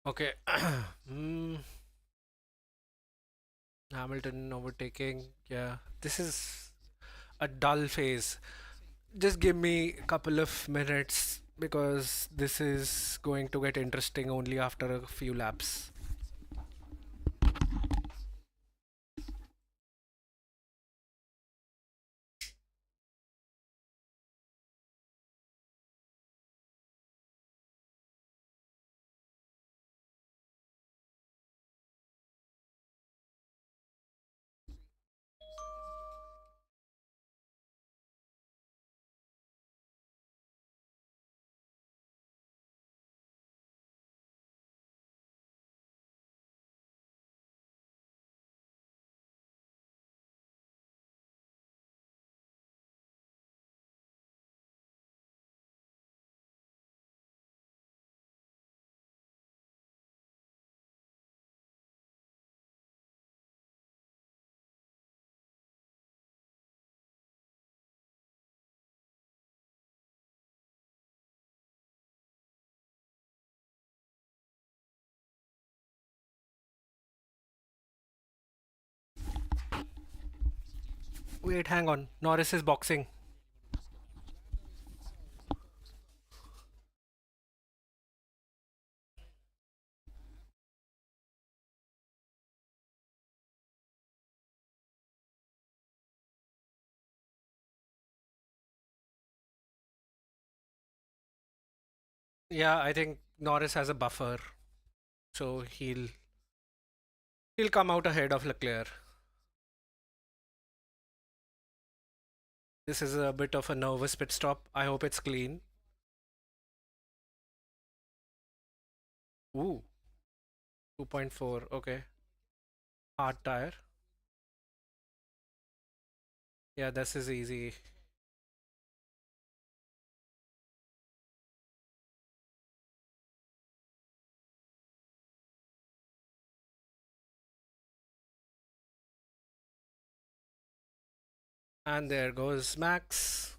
Okay. Hmm. Hamilton overtaking. Yeah, this is a dull phase. Just give me a couple of minutes because this is going to get interesting only after a few laps. Wait, hang on. Norris is boxing. Yeah, I think Norris has a buffer, so he'll come out ahead of Leclerc. This is a bit of a nervous pit stop. I hope it's clean. Ooh, 2.4. Okay. Hard tire. Yeah, this is easy. And there goes Max.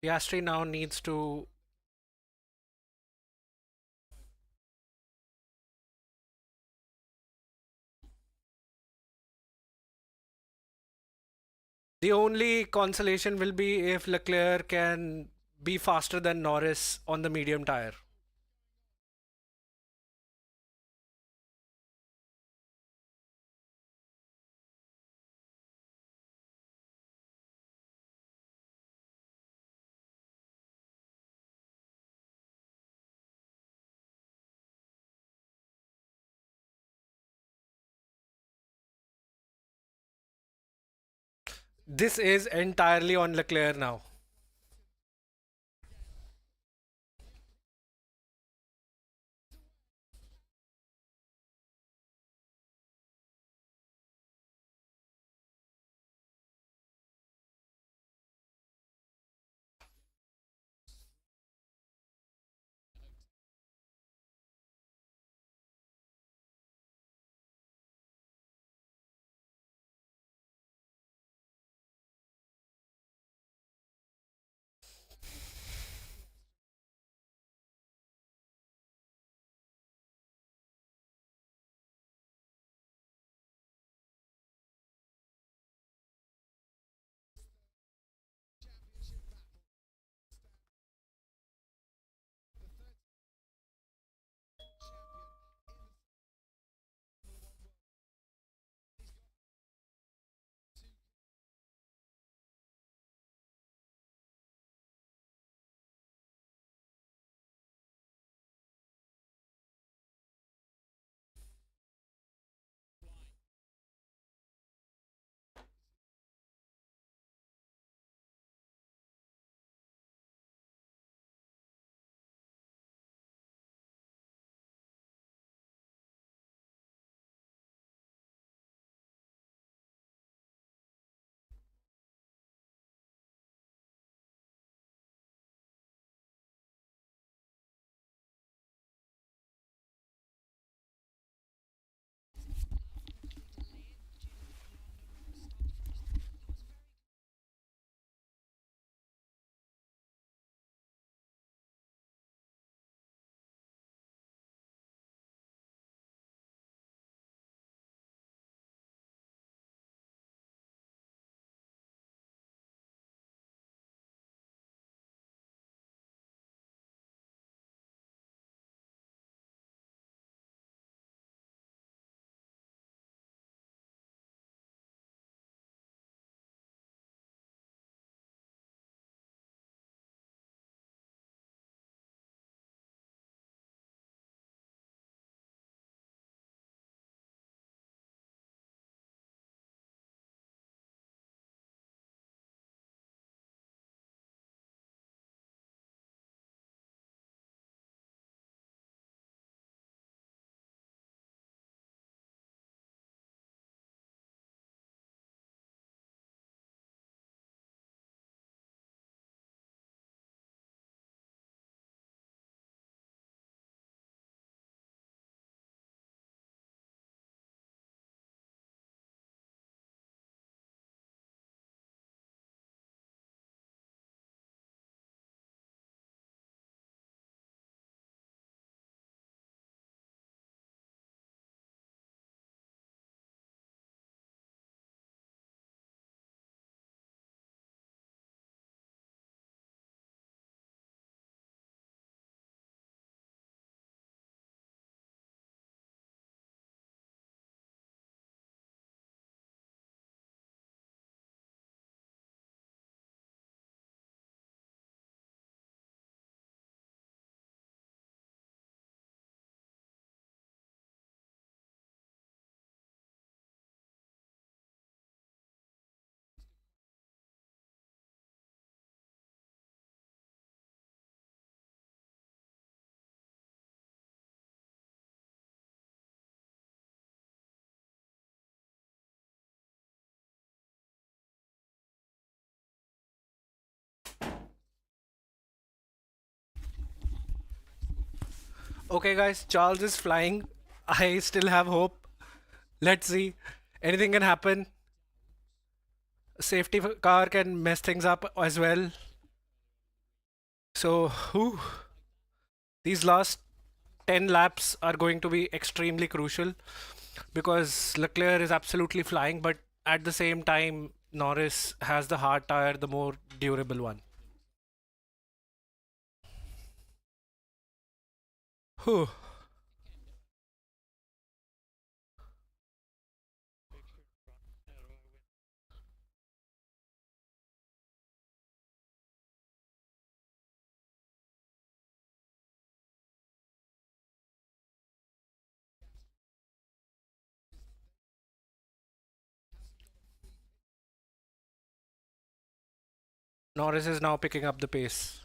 Piastri now needs to. The only consolation will be if Leclerc can be faster than Norris on the medium tire. This is entirely on Leclerc now. Okay, guys, Charles is flying. I still have hope. Let's see. Anything can happen. A safety car can mess things up as well. So, whew, these last 10 laps are going to be extremely crucial because Leclerc is absolutely flying, but at the same time, Norris has the hard tire, the more durable one. Whew. Norris is now picking up the pace.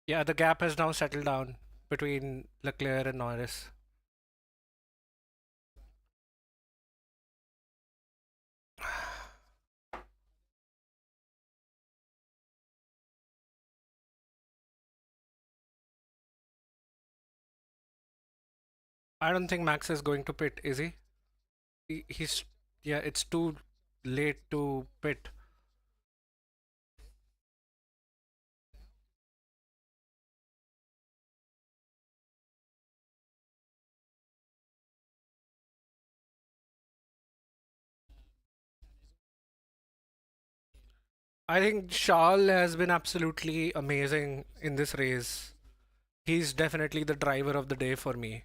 Yeah, the gap has now settled down between Leclerc and Norris. I don't think Max is going to pit, is he? He's yeah, it's too late to pit. I think Charles has been absolutely amazing in this race. He's definitely the driver of the day for me.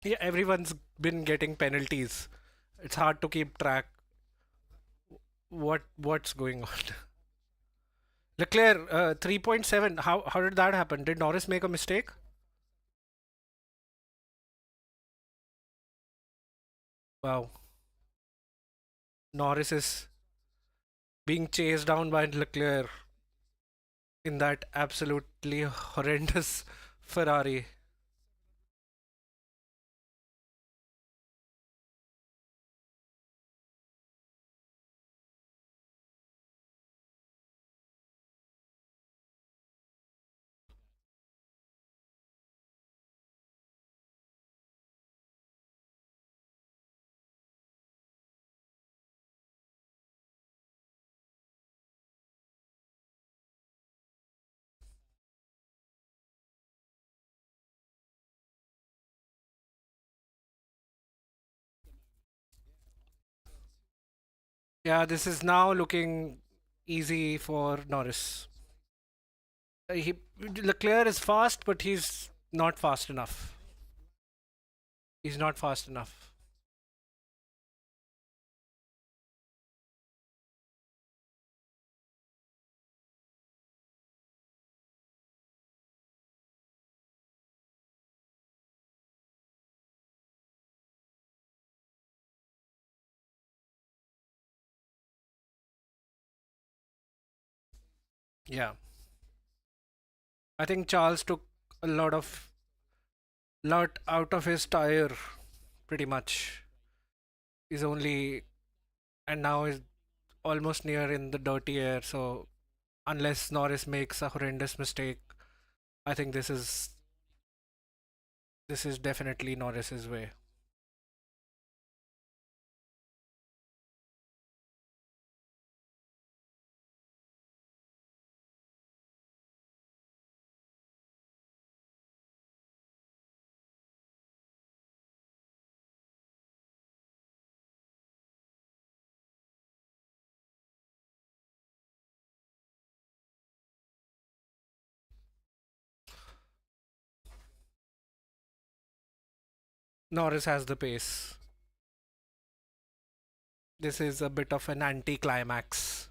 Yeah, everyone's been getting penalties. It's hard to keep track what's going on. Leclerc, 3.7. How did that happen? Did Norris make a mistake? Wow. Norris is being chased down by Leclerc in that absolutely horrendous Ferrari. Yeah, this is now looking easy for Norris. Leclerc is fast, but he's not fast enough. He's not fast enough. Yeah, I think Charles took a lot out of his tire, pretty much. He's only and now is almost near in the dirty air. So unless Norris makes a horrendous mistake, I think this is This is definitely Norris's way. Norris has the pace. This is a bit of an anti-climax.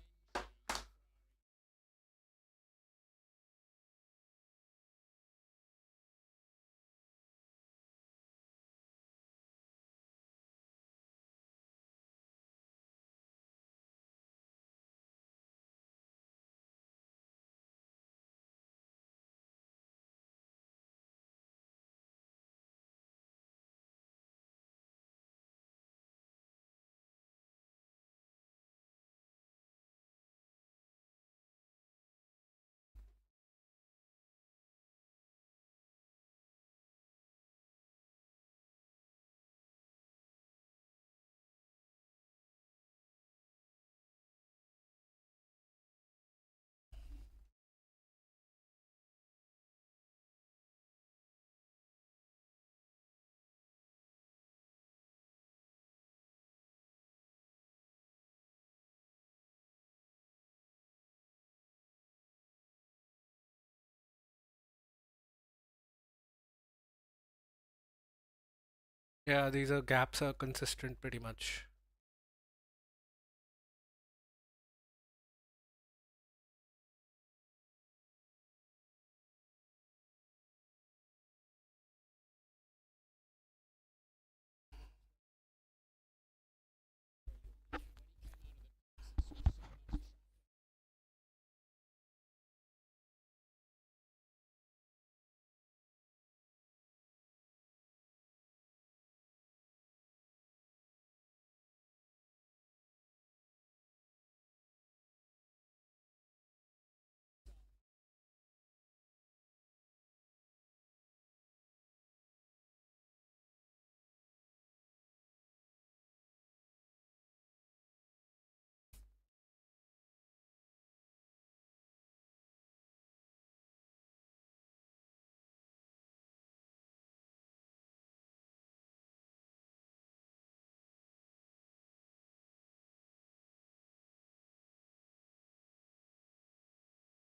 Yeah, these are gaps are consistent pretty much.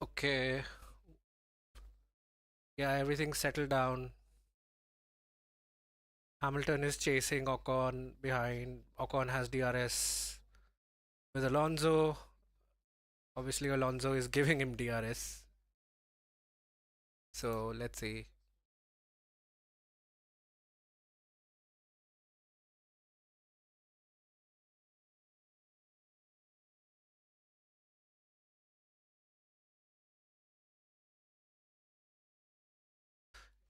Okay. Yeah, everything's settled down. Hamilton is chasing Ocon behind. Ocon has DRS with Alonso. Obviously, Alonso is giving him DRS. So let's see.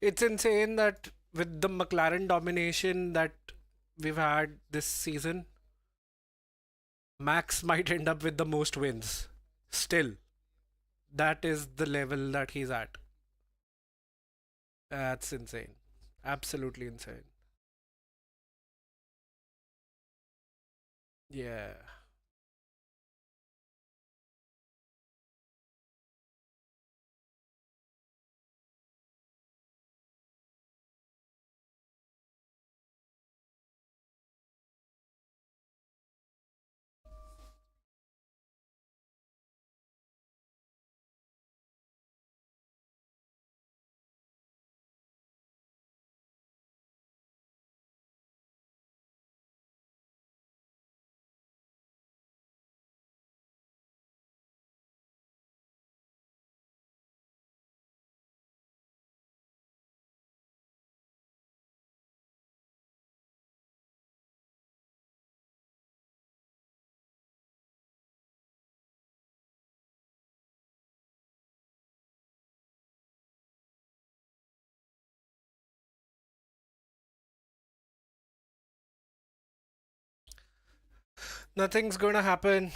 It's insane that with the McLaren domination that we've had this season, Max might end up with the most wins. Still, that is the level that he's at. That's insane. Absolutely insane. Yeah. Nothing's gonna happen.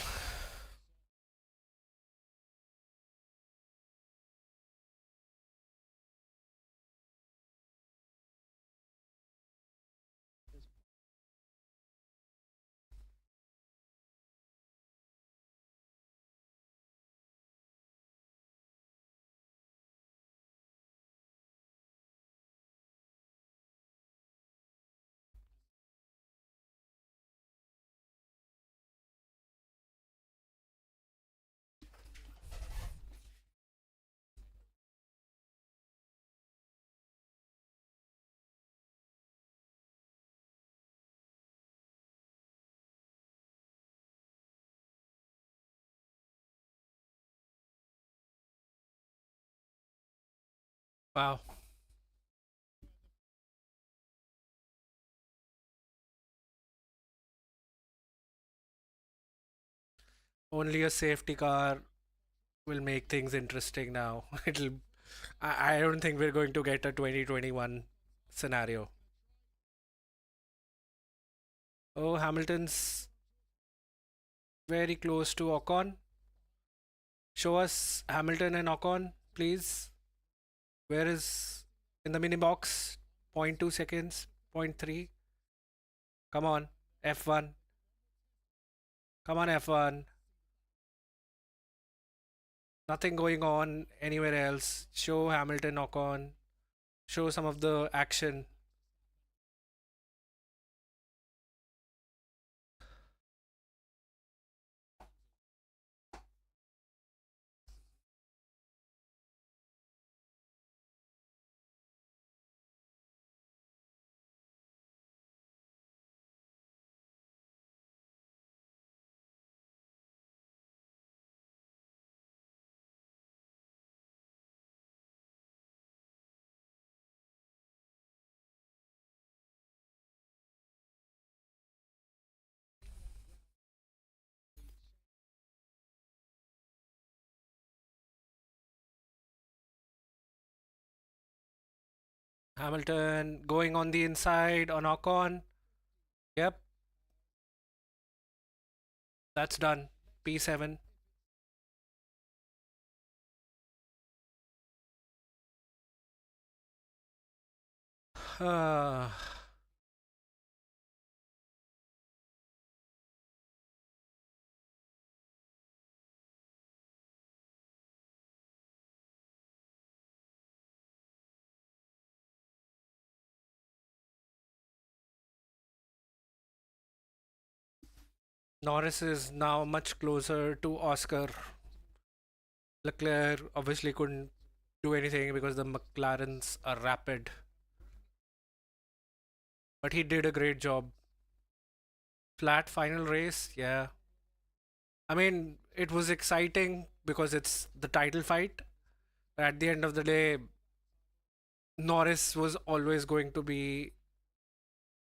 Wow. Only a safety car will make things interesting now. I don't think we're going to get a 2021 scenario. Oh, Hamilton's very close to Ocon. Show us Hamilton and Ocon, please. Where is in the mini box? Point 0.2 seconds, point 0.3. Come on, F1. Come on, F1. Nothing going on anywhere else. Show Hamilton, Ocon. Show some of the action. Hamilton going on the inside on Ocon. Yep, that's done. P7. Norris is now much closer to Oscar. Leclerc obviously couldn't do anything because the McLarens are rapid, but he did a great job. Flat final race, yeah. I mean, it was exciting because it's the title fight. But at the end of the day, Norris was always going to be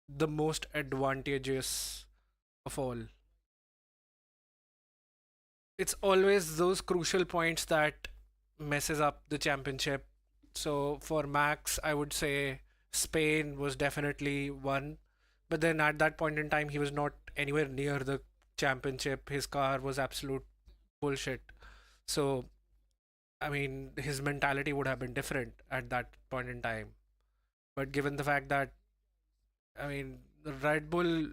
the most advantageous of all. It's always those crucial points that messes up the championship. So for Max, I would say Spain was definitely one, but then at that point in time, he was not anywhere near the championship. His car was absolute bullshit. So I mean, his mentality would have been different at that point in time. But given the fact that, I mean, Red Bull,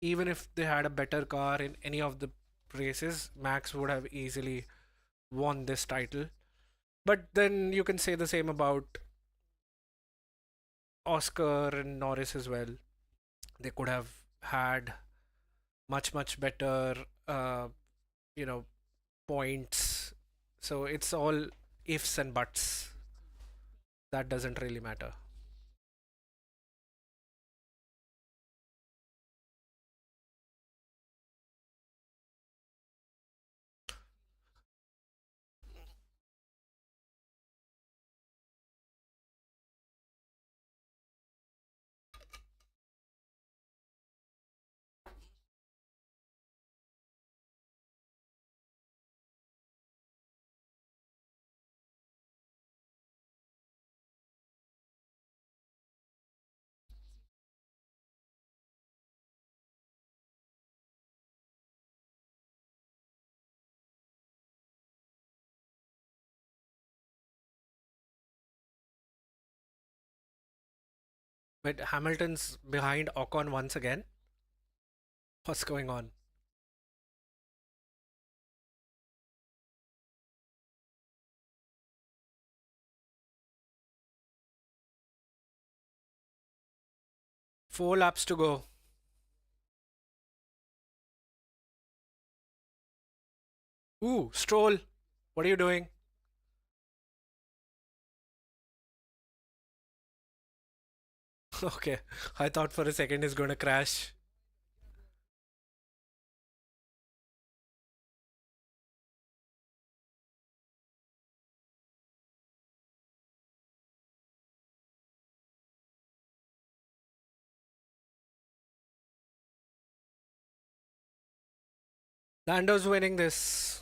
even if they had a better car in any of the races, Max would have easily won this title. But then you can say the same about Oscar and Norris as well. They could have had much better, uh, you know, points. So it's all ifs and buts. That doesn't really matter. But Hamilton's behind Ocon once again. What's going on? Four laps to go. Ooh, Stroll. What are you doing? Okay. I thought for a second he's going to crash. Lando's winning this.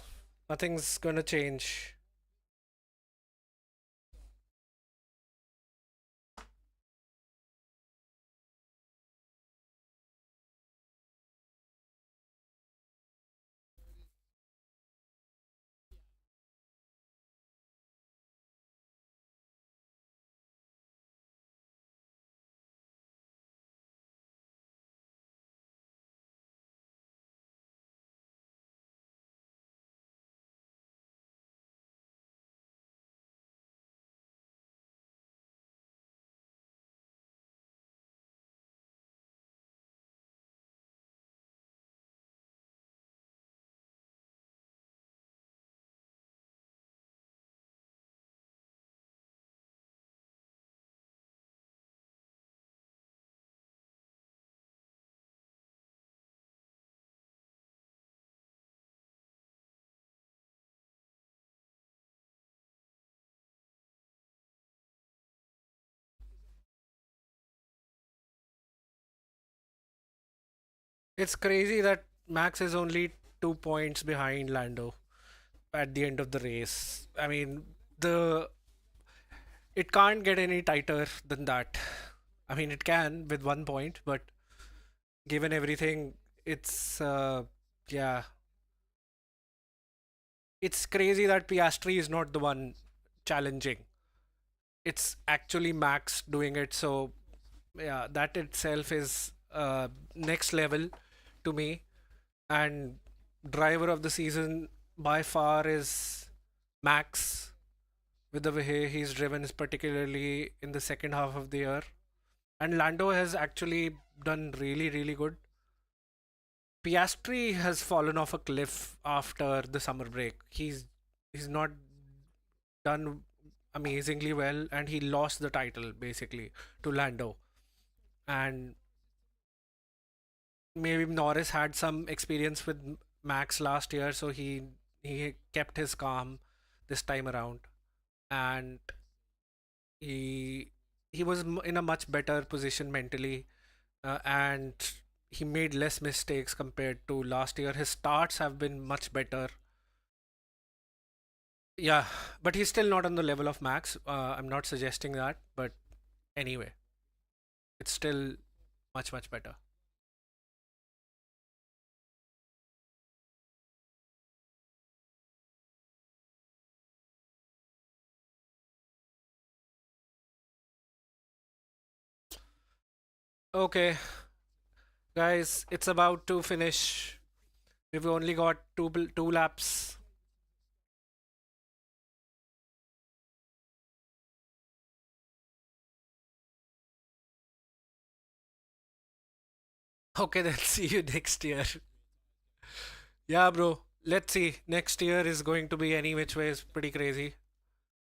Nothing's gonna change. It's crazy that Max is only 2 points behind Lando at the end of the race. I mean, the it can't get any tighter than that. I mean, it can with 1 point, but given everything, it's yeah, it's crazy that Piastri is not the one challenging. It's actually Max doing it. So yeah, that itself is next level to me. And driver of the season by far is Max, with the way he's driven, particularly in the second half of the year. And Lando has actually done really, really good. Piastri has fallen off a cliff after the summer break. He's not done amazingly well, and he lost the title basically to Lando. And maybe Norris had some experience with Max last year, so he kept his calm this time around, and he he was in a much better position mentally, and he made less mistakes compared to last year. His starts have been much better. Yeah, but he's still not on the level of Max. I'm not suggesting that, but anyway, it's still much, much better. Okay, guys, it's about to finish. We've only got two laps. Okay, then see you next year. Yeah, bro. Let's see. Next year is going to be any which way is pretty crazy.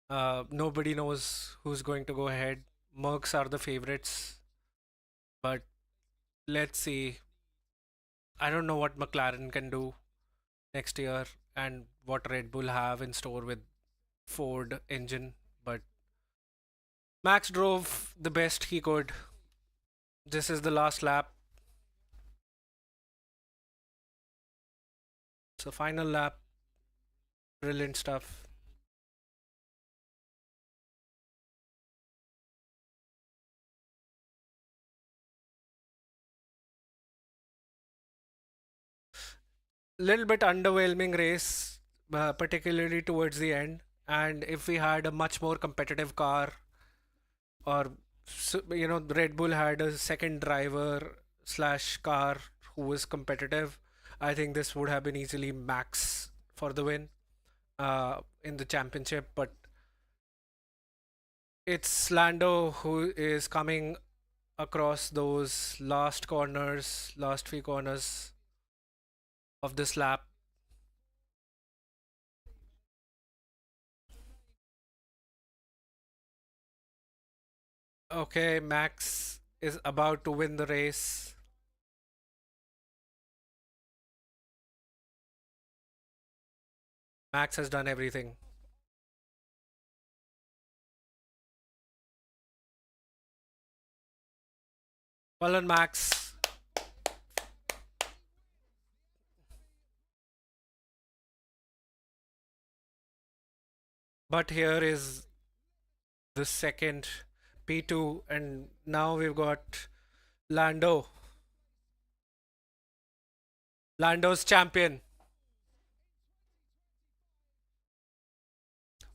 Nobody knows who's going to go ahead. Mercs are the favorites, but let's see. I don't know what McLaren can do next year and what Red Bull have in store with Ford engine, but Max drove the best he could. This is the last lap. So final lap, brilliant stuff. Little bit underwhelming race, particularly towards the end. And if we had a much more competitive car, or Red Bull had a second driver slash car who was competitive, I think this would have been easily Max for the win in the championship. But it's Lando who is coming across those last corners, last few corners of this lap. Okay, Max is about to win the race. Max has done everything. Well done, Max. But here is the second P2, and now we've got Lando. Lando's champion.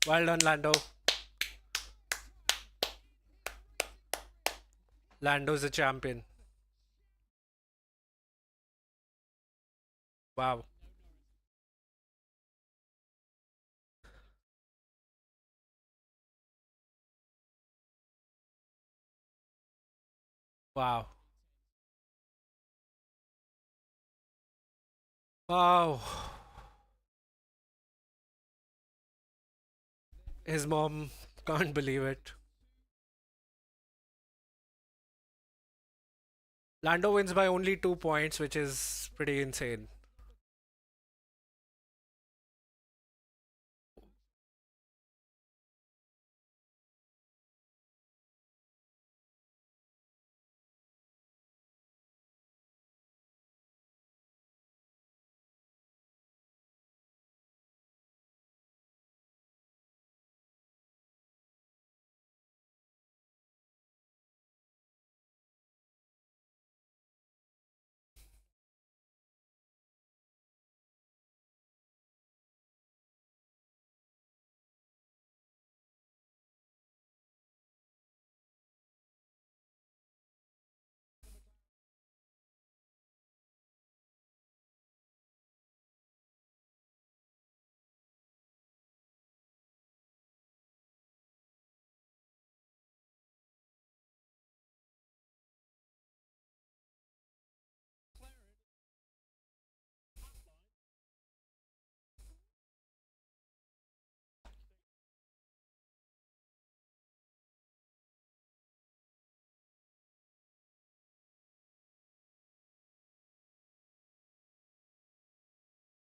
Well done, Lando. Lando's a champion. Wow. Wow. Wow. His mom can't believe it. Lando wins by only 2 points, which is pretty insane.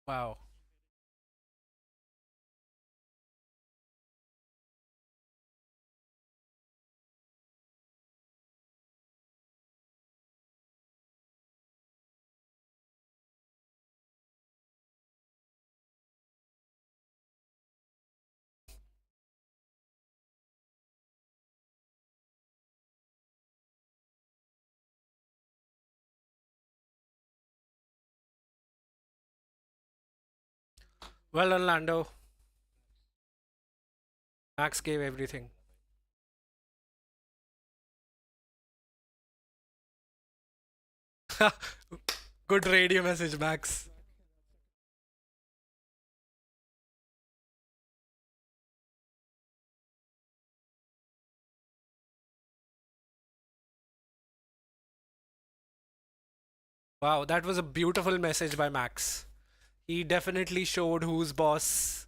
Wow. Well done, Lando. Max gave everything. Good radio message, Max. Wow, that was a beautiful message by Max. He definitely showed who's boss,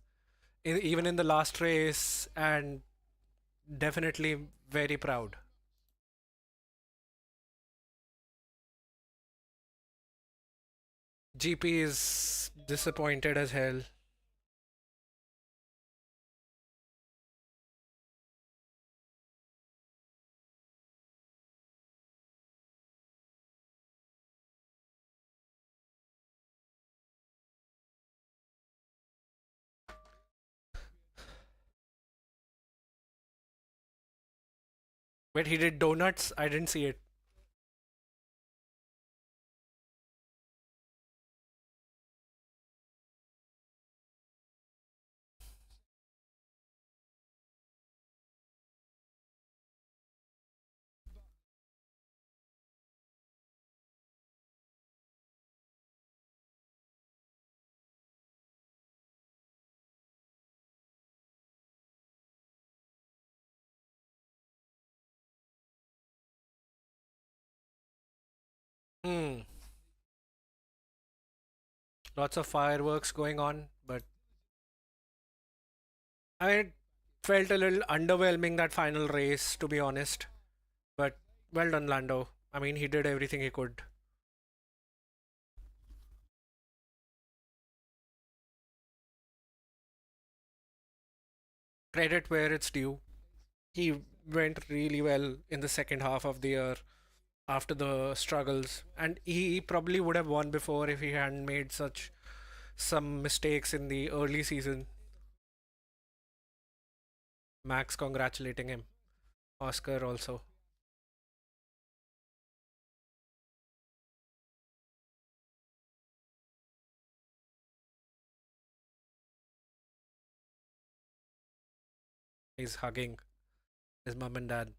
even in the last race, and definitely very proud. GP is disappointed as hell. Wait, he did donuts? I didn't see it. Hmm. Lots of fireworks going on, but I mean, it felt a little underwhelming that final race, to be honest. But well done, Lando. I mean, he did everything he could. Credit where it's due. He went really well in the second half of the year after the struggles, and he probably would have won before if he hadn't made such some mistakes in the early season. Max congratulating him. Oscar also. He's hugging his mom and dad.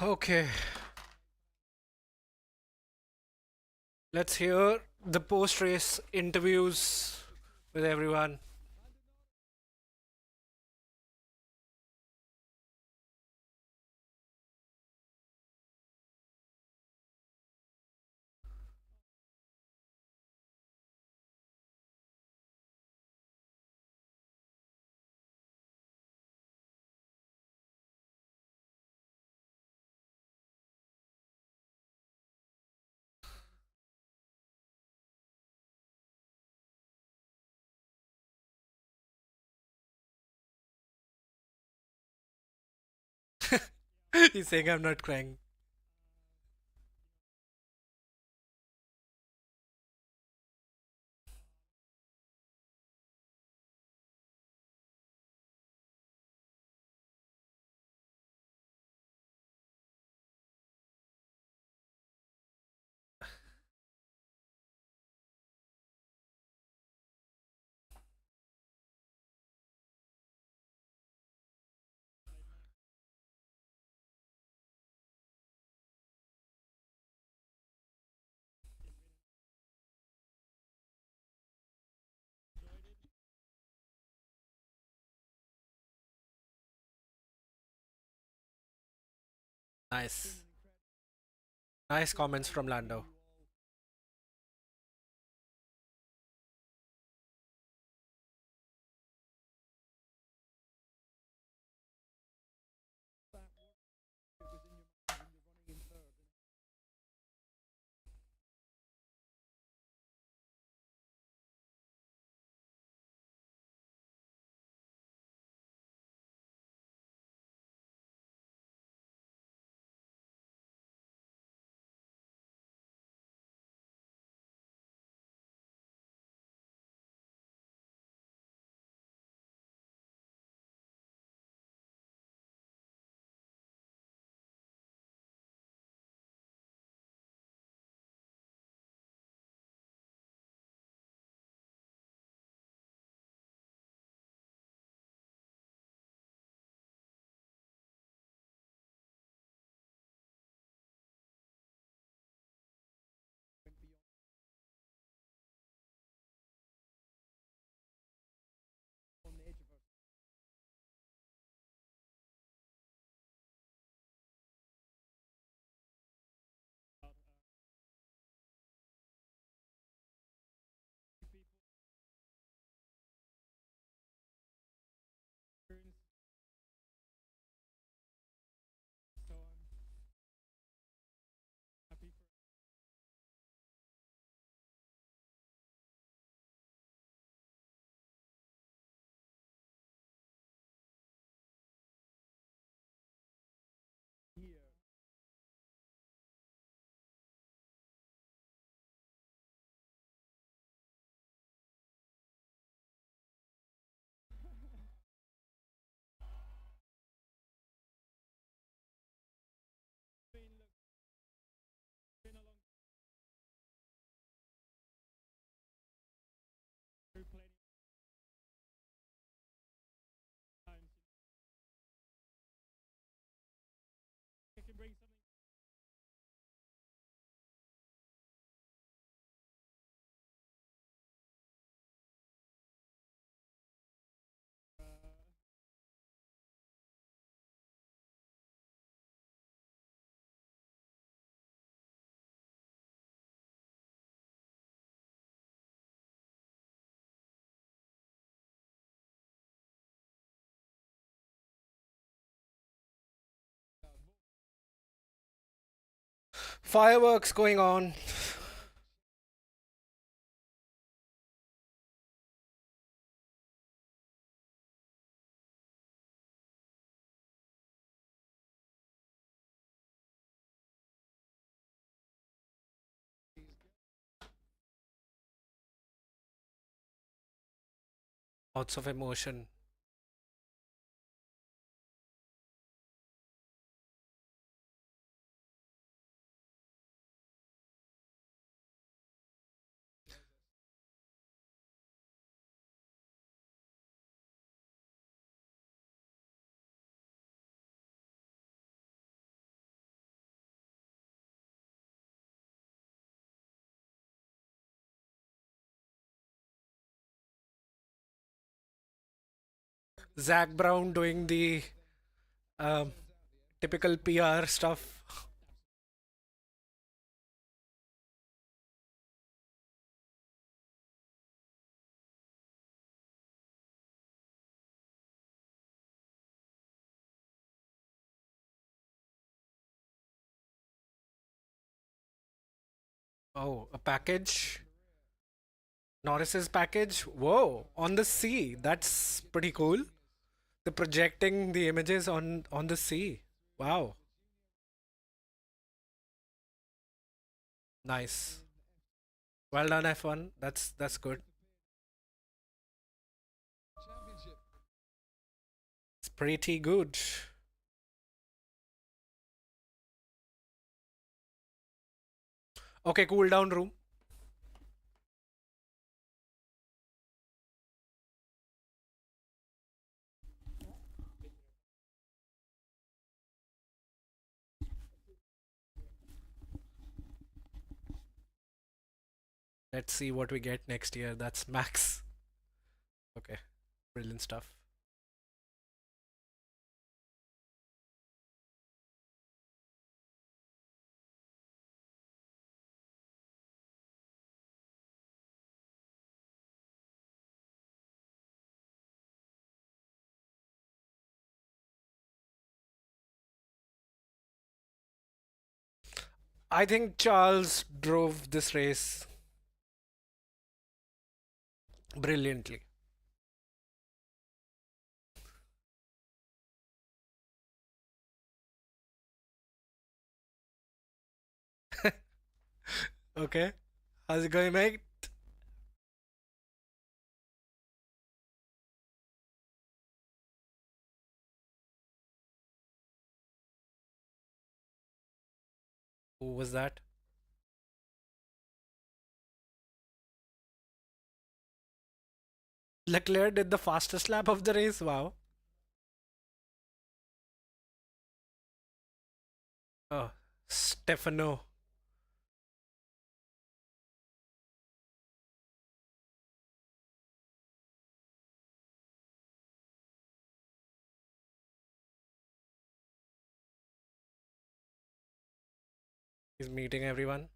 Okay, let's hear the post race interviews with everyone. He's saying I'm not crying. Nice. Nice comments from Lando. Fireworks going on. Lots of emotion. Zach Brown doing the um, typical PR stuff. Oh, a package. Norris's package. Whoa, on the sea. That's pretty cool. The projecting the images on the sea. Wow, nice. Well done, F1. That's good. It's pretty good. Okay, cool down room. Let's see what we get next year. That's Max. Okay, brilliant stuff. I think Charles drove this race brilliantly. Okay, how's it going, mate? Who was that? Leclerc did the fastest lap of the race. Wow. Oh, Stefano. He's meeting everyone.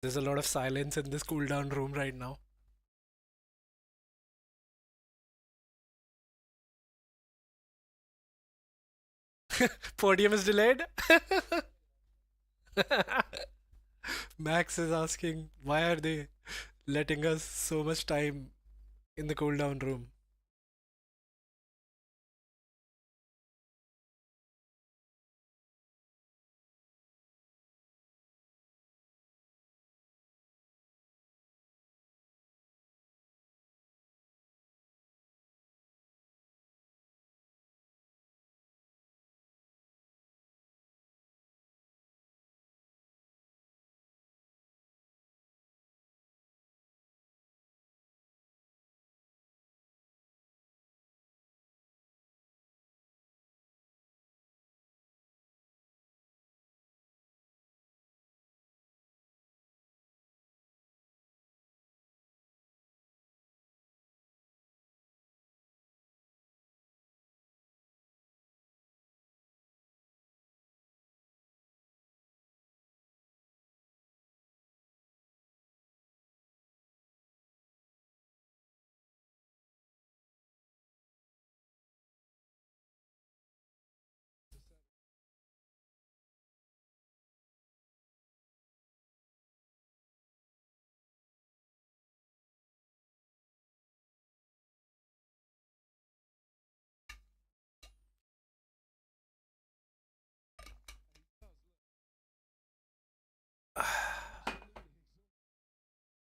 There's a lot of silence in this cool down room right now. Podium is delayed. Max is asking, why are they letting us so much time in the cool down room?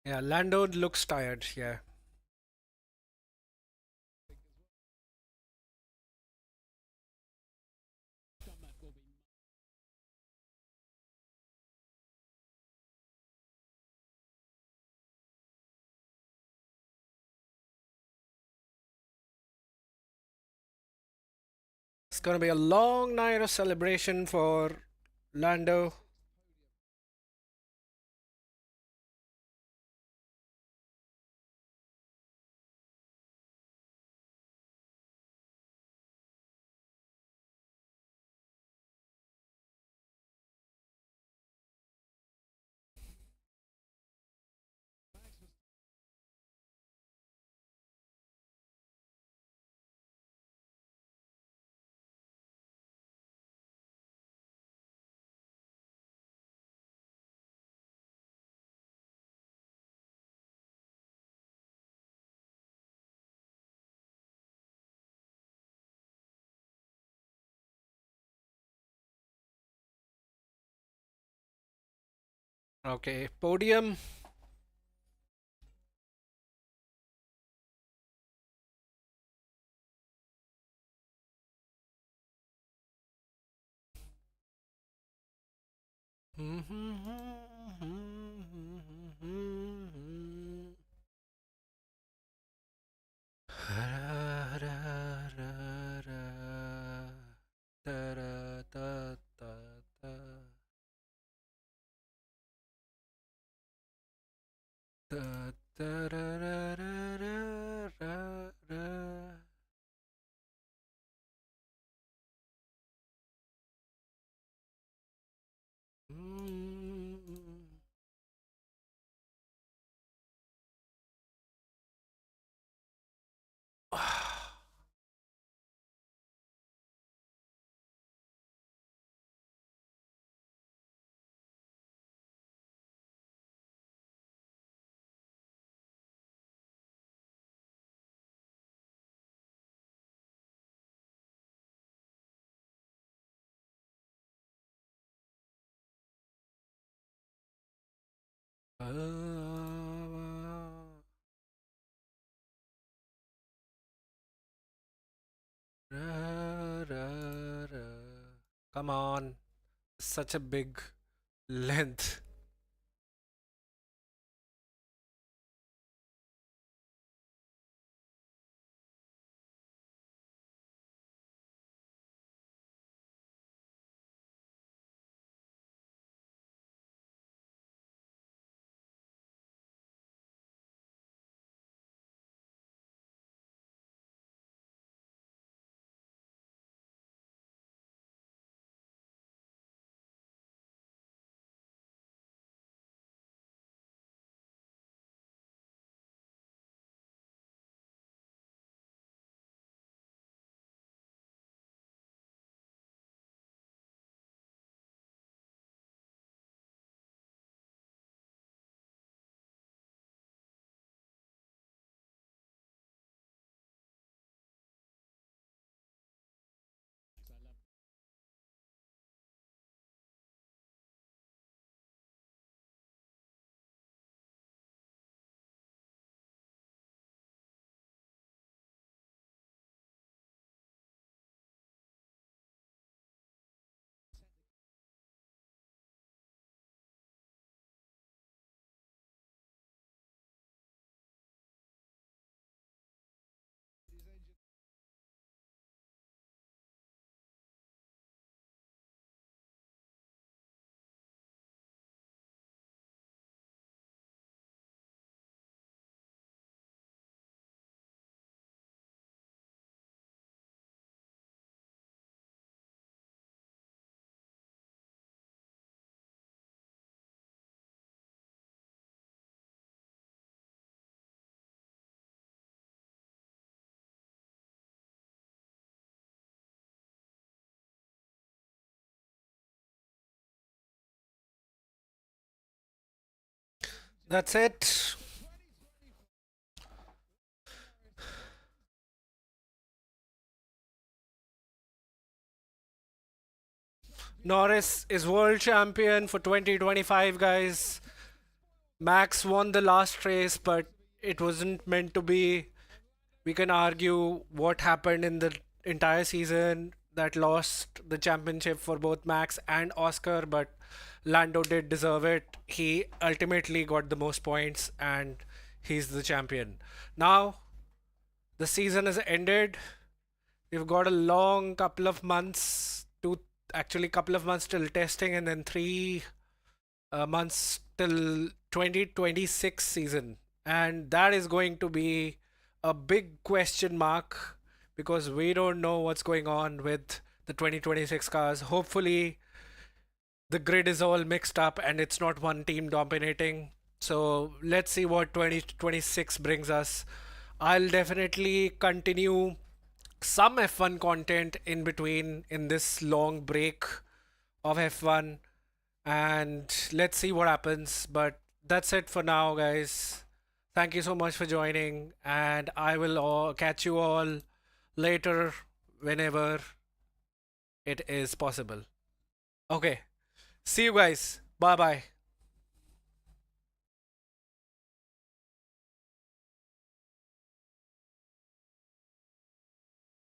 Yeah, Lando looks tired. Yeah. It's gonna be a long night of celebration for Lando. Okay, podium. Come on, such a big length. That's it. Norris is world champion for 2025, guys. Max won the last race, but it wasn't meant to be. We can argue what happened in the entire season that lost the championship for both Max and Oscar, but Lando did deserve it. He ultimately got the most points and he's the champion. Now, the season has ended. We've got a long couple of months to actually couple of months till testing and then 3 months till 2026 season. And that is going to be a big question mark because we don't know what's going on with the 2026 cars. Hopefully, the grid is all mixed up and it's not one team dominating. So let's see what 2026 brings us. I'll definitely continue some F1 content in between in this long break of F1 and let's see what happens. But that's it for now, guys. Thank you so much for joining, and I will catch you all later whenever it is possible. Okay, see you guys. Bye bye.